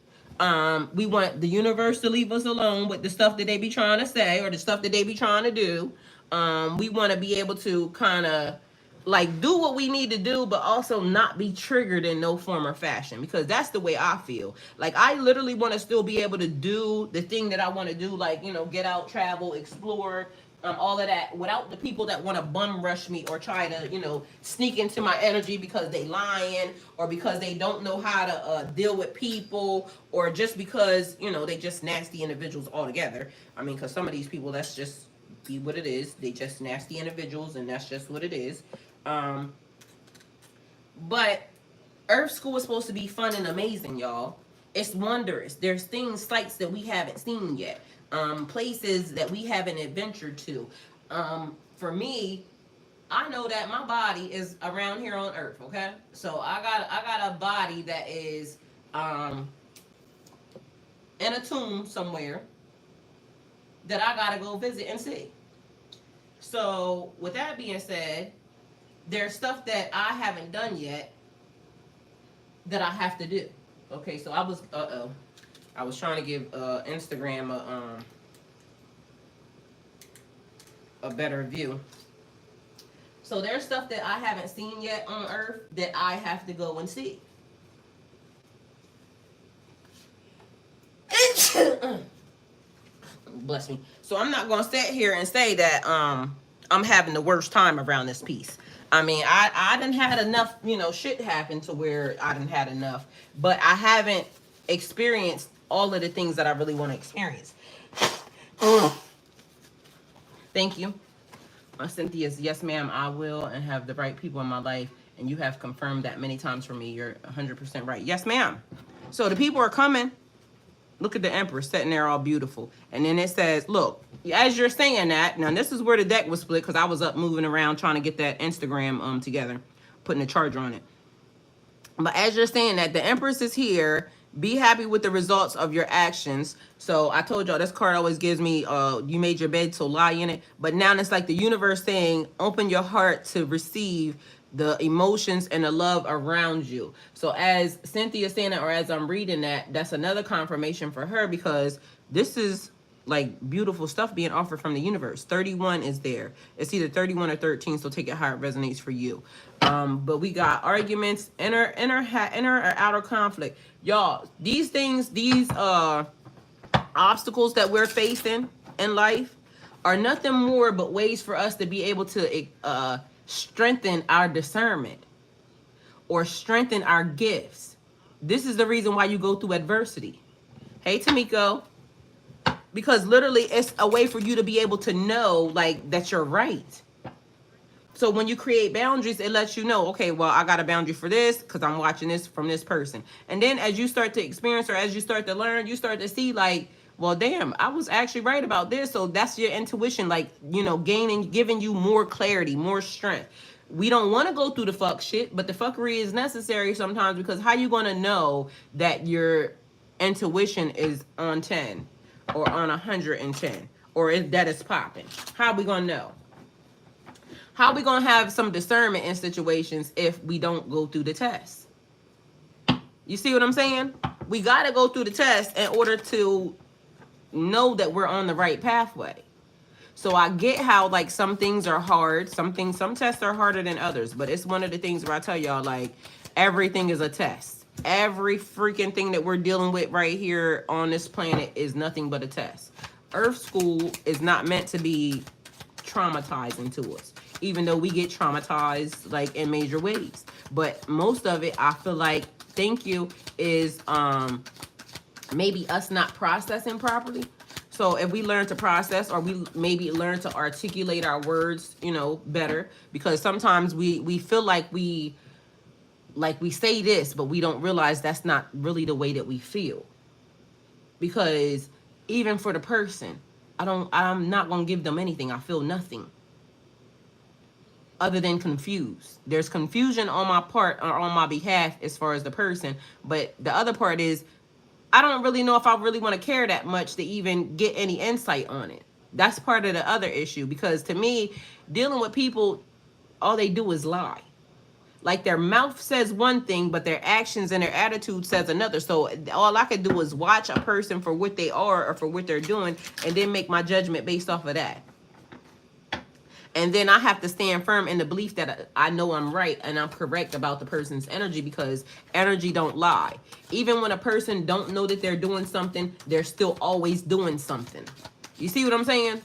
We want the universe to leave us alone with the stuff that they be trying to say or the stuff that they be trying to do. We want to be able to kind of like do what we need to do, but also not be triggered in no form or fashion, because that's the way I feel. Like I literally want to still be able to do the thing that I want to do, like, you know, get out, travel, explore, all of that, without the people that want to bum rush me or try to, you know, sneak into my energy because they lying or because they don't know how to deal with people, or just because, you know, they just nasty individuals altogether. I mean, because some of these people, that's just be what it is. They just nasty individuals, and that's just what it is. But Earth School is supposed to be fun and amazing, y'all. It's wondrous. There's things, sites that we haven't seen yet. Places that we haven't adventured to. For me, I know that my body is around here on Earth, okay? So I got a body that is in a tomb somewhere that I gotta go visit and see. So with that being said, there's stuff that I haven't done yet that I have to do. Okay, so I was trying to give Instagram a better view. So there's stuff that I haven't seen yet on Earth that I have to go and see. Bless me. So I'm not gonna sit here and say that I'm having the worst time around this piece. I mean, I done had enough, you know, shit happen to where I done had enough, but I haven't experienced all of the things that I really want to experience. Thank you. Cynthia's, yes ma'am, I will, and have the right people in my life, and you have confirmed that many times for me. You're 100% right. Yes ma'am. So the people are coming. Look at the Empress sitting there all beautiful. And then it says, look, as you're saying that, now this is where the deck was split because I was up moving around trying to get that Instagram together, putting a charger on it. But as you're saying that, the Empress is here. Be happy with the results of your actions. So I told y'all, this card always gives me, you made your bed, so lie in it. But now it's like the universe saying, open your heart to receive the emotions and the love around you. So as Cynthia's saying that, or as I'm reading that, that's another confirmation for her, because this is like beautiful stuff being offered from the universe. 31 is there. It's either 31 or 13, so take it how it resonates for you. But we got arguments, inner or outer conflict. Y'all, these things, these obstacles that we're facing in life are nothing more but ways for us to be able to strengthen our discernment or strengthen our gifts. This is the reason why you go through adversity. Hey, Tamiko. Because literally it's a way for you to be able to know like that you're right. So when you create boundaries, it lets you know, okay, well, I got a boundary for this because I'm watching this from this person. And then as you start to experience, or as you start to learn, you start to see like, well, damn, I was actually right about this. So that's your intuition, like, giving you more clarity, more strength. We don't want to go through the fuck shit, but the fuckery is necessary sometimes, because how you going to know that your intuition is on 10 or on 110, or if that is popping? How we going to know? How we going to have some discernment in situations if we don't go through the test? You see what I'm saying? We got to go through the test in order to know that we're on the right pathway. So I get how, like, some things are hard, some tests are harder than others, but it's one of the things where I tell y'all, like, everything is a test. Every freaking thing that we're dealing with right here on this planet is nothing but a test. Earth school is not meant to be traumatizing to us, even though we get traumatized, like, in major ways. But most of it, I feel like, thank you, is maybe us not processing properly. So if we learn to process, or we maybe learn to articulate our words, better, because sometimes we feel like we say this, but we don't realize that's not really the way that we feel. Because even for the person, I'm not going to give them anything. I feel nothing other than confused. There's confusion on my part, or on my behalf, as far as the person, but the other part is, I don't really know if I really want to care that much to even get any insight on it. That's part of the other issue, because to me, dealing with people, all they do is lie. Like, their mouth says one thing, but their actions and their attitude says another. So all I could do is watch a person for what they are, or for what they're doing, and then make my judgment based off of that. And then I have to stand firm in the belief that I know I'm right and I'm correct about the person's energy, because energy don't lie. Even when a person don't know that they're doing something, they're still always doing something. You see what I'm saying?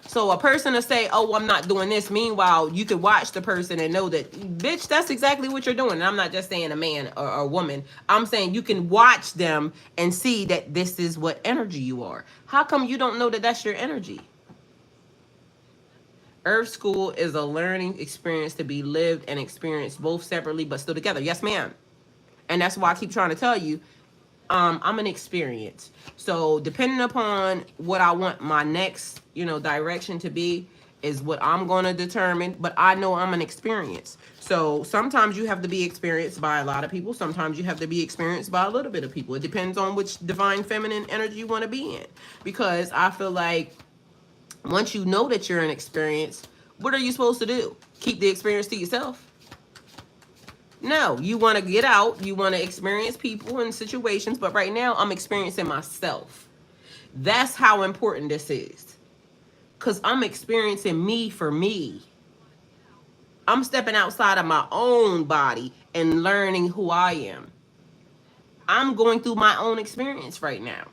So a person will say, oh, I'm not doing this. Meanwhile, you could watch the person and know that, bitch, that's exactly what you're doing. And I'm not just saying a man or a woman. I'm saying you can watch them and see that this is what energy you are. How come you don't know that that's your energy? Earth school is a learning experience to be lived and experienced both separately but still together. Yes, ma'am. And that's why I keep trying to tell you, I'm an experience. So depending upon what I want my next, direction to be, is what I'm going to determine. But I know I'm an experience. So sometimes you have to be experienced by a lot of people. Sometimes you have to be experienced by a little bit of people. It depends on which divine feminine energy you want to be in. Because I feel like, once you know that you're an experience, what are you supposed to do? Keep the experience to yourself? No, you want to get out. You want to experience people and situations. But right now, I'm experiencing myself. That's how important this is. Because I'm experiencing me for me. I'm stepping outside of my own body and learning who I am. I'm going through my own experience right now.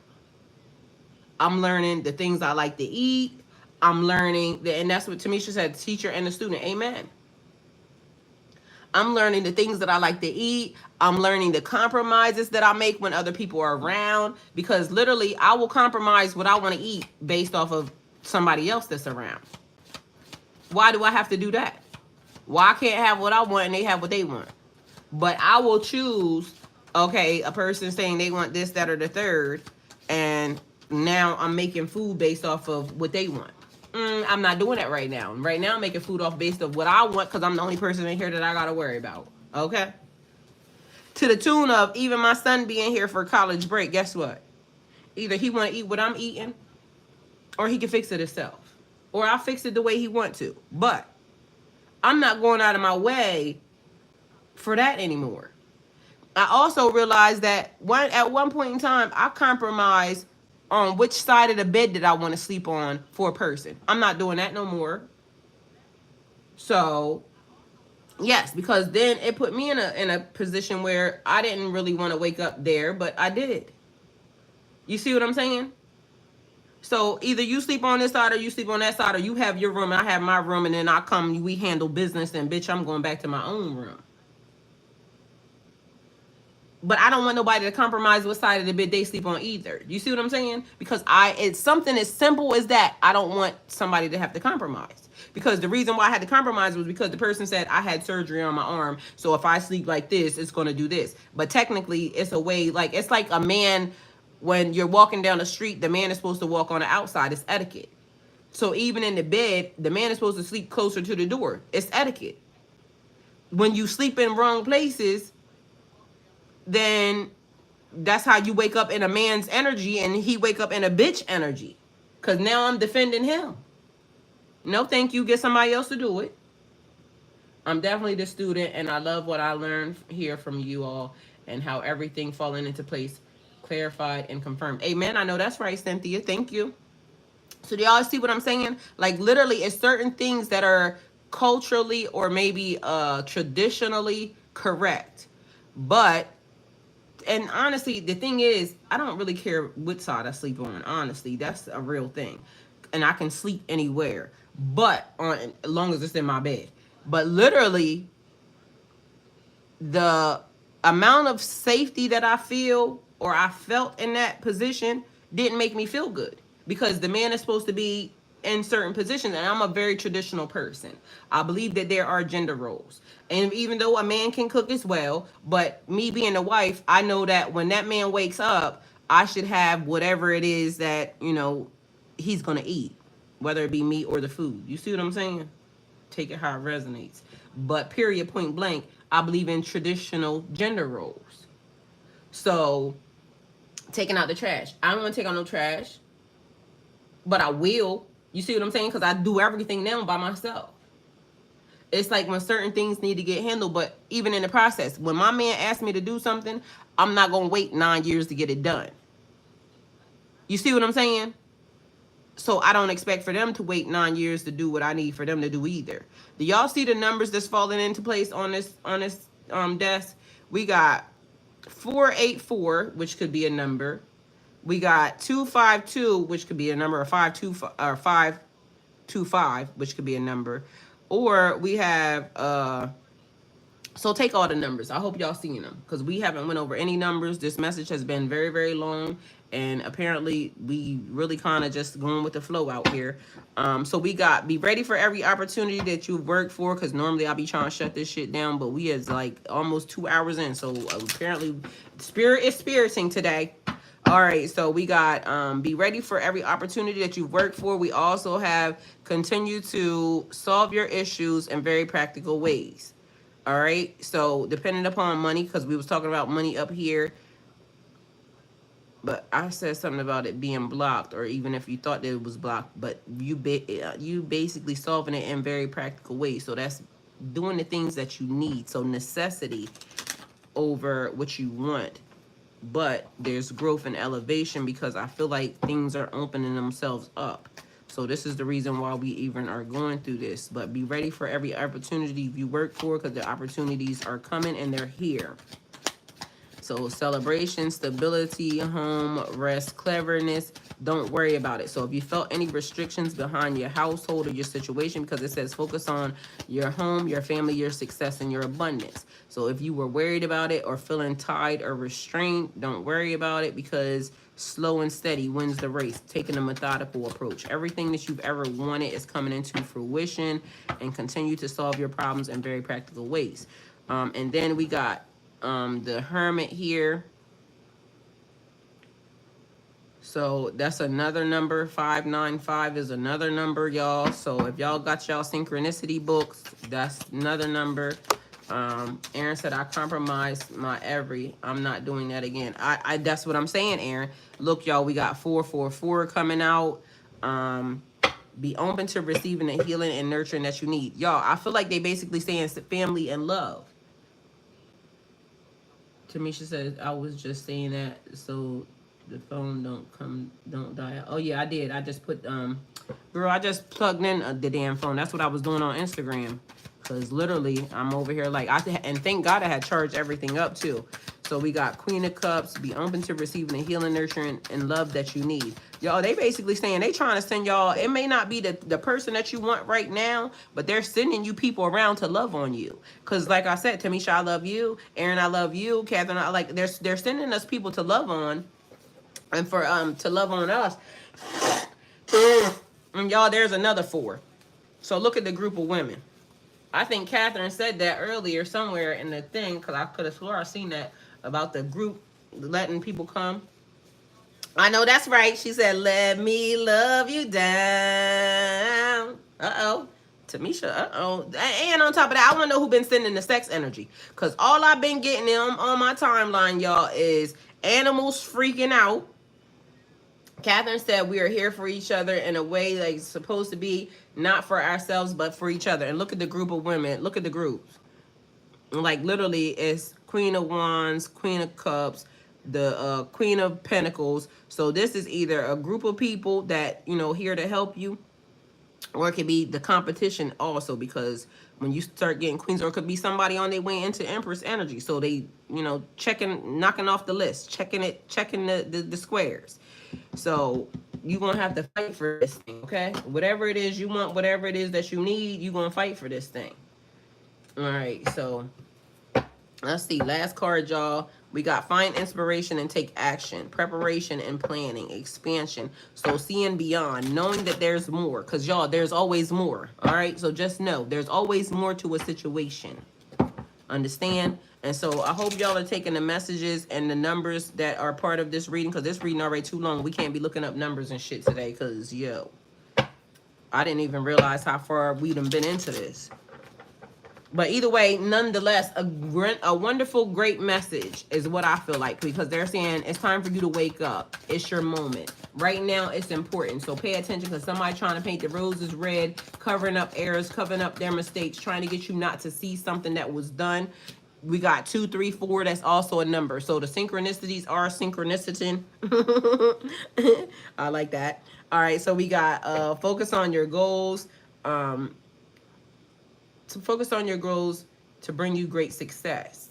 I'm learning the things I like to eat. I'm learning, and that's what Tamisha said, teacher and the student. Amen. I'm learning the things that I like to eat. I'm learning the compromises that I make when other people are around. Because literally, I will compromise what I want to eat based off of somebody else that's around. Why do I have to do that? Why I can't have what I want and they have what they want? But I will choose, okay, a person saying they want this, that, or the third, and now I'm making food based off of what they want. I'm not doing that right now. Right now, I'm making food off based of what I want, because I'm the only person in here that I got to worry about. Okay? To the tune of even my son being here for college break, guess what? Either he want to eat what I'm eating, or he can fix it himself. Or I'll fix it the way he want to. But I'm not going out of my way for that anymore. I also realized that at one point in time, I compromised on which side of the bed that I want to sleep on for a person. I'm not doing that no more. So, yes, because then it put me in a position where I didn't really want to wake up there, but I did. You see what I'm saying? So either you sleep on this side or you sleep on that side, or you have your room and I have my room, and then we handle business, and bitch, I'm going back to my own room. But I don't want nobody to compromise what side of the bed they sleep on either. You see what I'm saying? Because it's something as simple as that. I don't want somebody to have to compromise. Because the reason why I had to compromise was because the person said I had surgery on my arm. So if I sleep like this, it's going to do this. But technically, it's a way, like, it's like a man When you're walking down the street, the man is supposed to walk on the outside. It's etiquette. So even in the bed, the man is supposed to sleep closer to the door. It's etiquette. When you sleep in wrong places, then that's how you wake up in a man's energy and he wake up in a bitch energy. Because now I'm defending him. No, thank you. Get somebody else to do it. I'm definitely the student, and I love what I learned here from you all and how everything falling into place, clarified and confirmed. Amen. I know that's right, Cynthia. Thank you. So do y'all see what I'm saying? Like literally, it's certain things that are culturally or maybe traditionally correct, but and honestly, the thing is, I don't really care which side I sleep on. Honestly, that's a real thing, and I can sleep anywhere, but on as long as it's in my bed. But literally, the amount of safety that I feel or I felt in that position didn't make me feel good because the man is supposed to be in certain positions, and I'm a very traditional person. I believe that there are gender roles, and even though a man can cook as well, but me being a wife, I know that when that man wakes up, I should have whatever it is that he's gonna eat, whether it be meat or the food. You see what I'm saying? Take it how it resonates. But period, point blank, I believe in traditional gender roles. So taking out the trash, I don't want to take out no trash, but I will. You see what I'm saying? Because I do everything now by myself. It's like when certain things need to get handled, but even in the process, when my man asks me to do something, I'm not going to wait 9 years to get it done. You see what I'm saying? So I don't expect for them to wait 9 years to do what I need for them to do either. Do y'all see the numbers that's falling into place on this desk? We got 484, which could be a number. We got 252, which could be a number, or 525, which could be a number. Or we have so take all the numbers. I hope y'all seeing them because we haven't went over any numbers. This message has been very, very long, and apparently we really kind of just going with the flow out here. So we got be ready for every opportunity that you've worked for, because normally I'll be trying to shut this shit down, but we is like almost 2 hours in. So apparently spirit is spiriting today. All right, so we got be ready for every opportunity that you've worked for. We also have continue to solve your issues in very practical ways. All right, so depending upon money, because we was talking about money up here, but I said something about it being blocked, or even if you thought that it was blocked, but you basically solving it in very practical ways. So that's doing the things that you need. So necessity over what you want. But there's growth and elevation because I feel like things are opening themselves up. So this is the reason why we even are going through this. But be ready for every opportunity you work for, because the opportunities are coming and they're here. So celebration, stability, home, rest, cleverness, don't worry about it. So if you felt any restrictions behind your household or your situation, because it says focus on your home, your family, your success, and your abundance. So if you were worried about it or feeling tied or restrained, don't worry about it, because slow and steady wins the race, taking a methodical approach. Everything that you've ever wanted is coming into fruition, and continue to solve your problems in very practical ways. And then we got the Hermit here. So that's another number. 595 is another number, y'all. So if y'all got y'all synchronicity books, that's another number. Aaron said, I compromised my I'm not doing that again. I that's what I'm saying, Aaron. Look, y'all, we got 444 coming out. Be open to receiving the healing and nurturing that you need. Y'all, I feel like they basically saying family and love. Tamisha says, I was just saying that so the phone don't die out. Oh yeah, I did. I just put girl, I just plugged in the damn phone. That's what I was doing on Instagram. Cause literally I'm over here like and thank God I had charged everything up too. So we got Queen of Cups, be open to receiving the healing, nurturing, and love that you need. Y'all, they basically saying they trying to send y'all, it may not be the person that you want right now, but they're sending you people around to love on you. Because like I said, Tamisha, I love you. Aaron, I love you. Catherine, I like, they're sending us people to love on, and for to love on us. And y'all, there's another 4. So look at the group of women. I think Catherine said that earlier somewhere in the thing, because I could have swore I seen that about the group letting people come. I know that's right. She said, let me love you down. Uh-oh. Tamisha, uh-oh. And on top of that, I want to know who been sending the sex energy. Because all I've been getting them on my timeline, y'all, is animals freaking out. Catherine said we are here for each other in a way like it's supposed to be, not for ourselves, but for each other. And look at the group of women. Look at the groups. Like literally it's Queen of Wands, Queen of Cups, the Queen of Pentacles. So this is either a group of people that, you know, here to help you, or it could be the competition also, because when you start getting queens, or it could be somebody on their way into Empress energy. So they, you know, checking, knocking off the list, checking it, checking the squares. So you're gonna have to fight for this thing, okay? Whatever it is you want, whatever it is that you need, you're gonna fight for this thing. All right, so let's see. Last card, y'all. We got find inspiration and take action, preparation and planning, expansion. So seeing beyond, knowing that there's more. Because, y'all, there's always more. All right? So just know there's always more to a situation. Understand? And so I hope y'all are taking the messages and the numbers that are part of this reading. Because this reading already too long. We can't be looking up numbers and shit today. Because, yo, I didn't even realize how far we done been into this. But either way, nonetheless, a wonderful, great message is what I feel like, because they're saying it's time for you to wake up. It's your moment. Right now, it's important. So pay attention, because somebody trying to paint the roses red, covering up errors, covering up their mistakes, trying to get you not to see something that was done. We got 2, 3, 4. That's also a number. So the synchronicities are synchronicity. I like that. All right. So we got focus on your goals. To focus on your goals to bring you great success.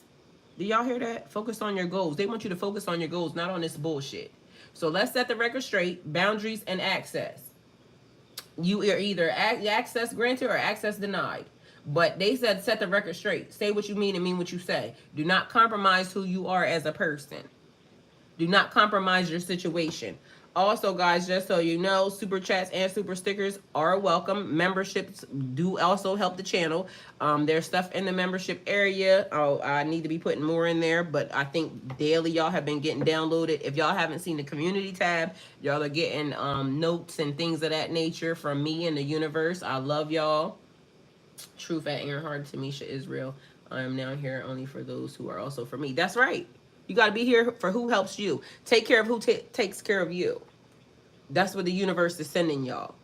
Do y'all hear that? Focus on your goals. They want you to focus on your goals, not on this bullshit. So let's set the record straight. Boundaries and access. You are either access granted or access denied. But they said set the record straight. Say what you mean and mean what you say. Do not compromise who you are as a person. Do not compromise your situation. Also, guys, just so you know, super chats and super stickers are welcome. Memberships do also help the channel. There's stuff in the membership area. Oh, I need to be putting more in there, but I think daily y'all have been getting downloaded. If y'all haven't seen the community tab, y'all are getting notes and things of that nature from me and the universe. I love y'all. Truth at Earnhardt, Tamisha Israel. I am now here only for those who are also for me. That's right. You got to be here for who helps you. Take care of who takes care of you. That's what the universe is sending y'all.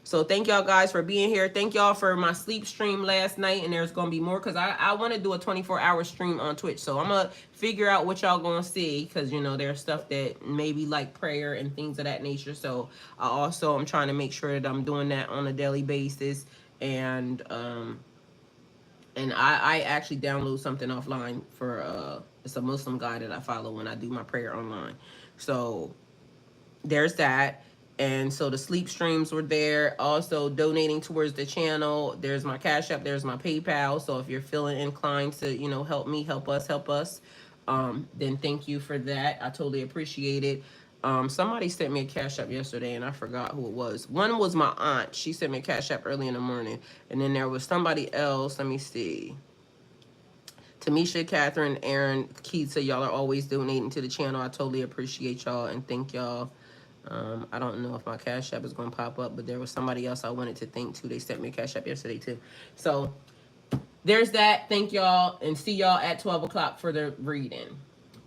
So thank y'all guys for being here. Thank y'all for my sleep stream last night. And there's going to be more, because I want to do a 24-hour stream on Twitch. So I'm going to figure out what y'all going to see, because, you know, there's stuff that maybe like prayer and things of that nature. So I'm trying to make sure that I'm doing that on a daily basis. And I actually download something offline for it's a Muslim guy that I follow when I do my prayer online. So there's that. And so the sleep streams were there. Also donating towards the channel. There's my Cash App. There's my PayPal. So if you're feeling inclined to, you know, help me, help us, then thank you for that. I totally appreciate it. Somebody sent me a Cash App yesterday, and I forgot who it was. One was my aunt. She sent me a Cash App early in the morning. And then there was somebody else. Let me see. Tamisha, Catherine, Aaron, Keita, y'all are always donating to the channel. I totally appreciate y'all and thank y'all. I don't know if my Cash App is going to pop up, but there was somebody else I wanted to thank too. They sent me a Cash App yesterday too. So there's that. Thank y'all, and see y'all at 12 o'clock for the reading.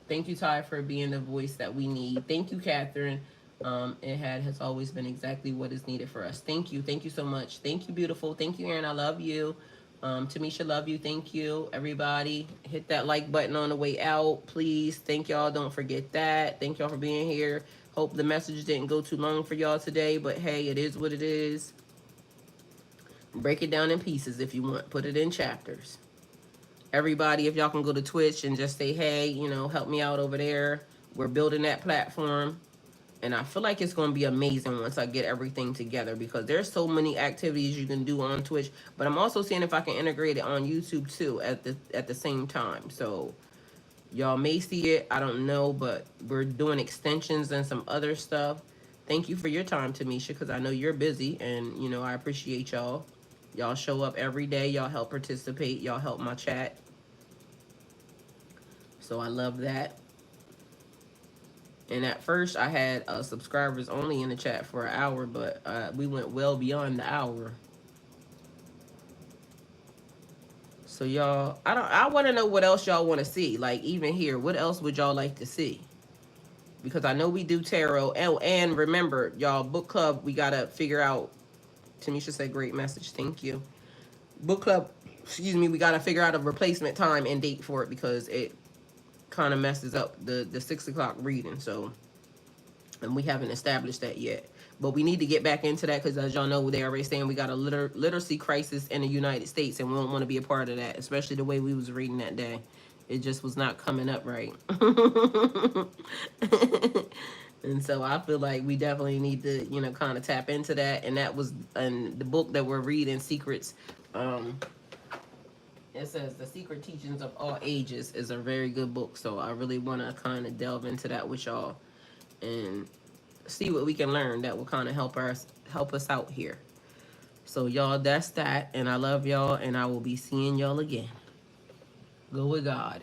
Thank you, Ty, for being the voice that we need. Thank you, Catherine. It has always been exactly what is needed for us. Thank you. Thank you so much. Thank you, beautiful. Thank you, Aaron. I love you. Tamisha, love you. Thank you, everybody. Hit that like button on the way out, please. Thank y'all. Don't forget that. Thank y'all for being here. Hope the message didn't go too long for y'all today, but hey, it is what it is. Break it down in pieces if you want. Put it in chapters. Everybody, if y'all can go to Twitch and just say, hey, you know, help me out over there. We're building that platform. And I feel like it's going to be amazing once I get everything together, because there's so many activities you can do on Twitch. But I'm also seeing if I can integrate it on YouTube too at the same time. So y'all may see it. I don't know, but we're doing extensions and some other stuff. Thank you for your time, Tamisha, because I know you're busy, and, you know, I appreciate y'all. Y'all show up every day. Y'all help participate. Y'all help my chat. So I love that. And at first, I had subscribers only in the chat for an hour, but we went well beyond the hour. So y'all, I want to know what else y'all want to see. Like even here, what else would y'all like to see? Because I know we do tarot. And remember, y'all, book club, we got to figure out. Tamisha said, great message. Thank you. Book club, excuse me, we got to figure out a replacement time and date for it because it kind of messes up the 6 o'clock reading. So, and we haven't established that yet. But we need to get back into that because, as y'all know, they already saying we got a literacy crisis in the United States, and we don't want to be a part of that, especially the way we was reading that day. It just was not coming up right. And so I feel like we definitely need to, kind of tap into that. And that was, and the book that we're reading, Secrets, it says The Secret Teachings of All Ages is a very good book. So I really want to kind of delve into that with y'all and see what we can learn that will kind of help us out here. So y'all, that's that. And I love y'all, and I will be seeing y'all again. Go with God.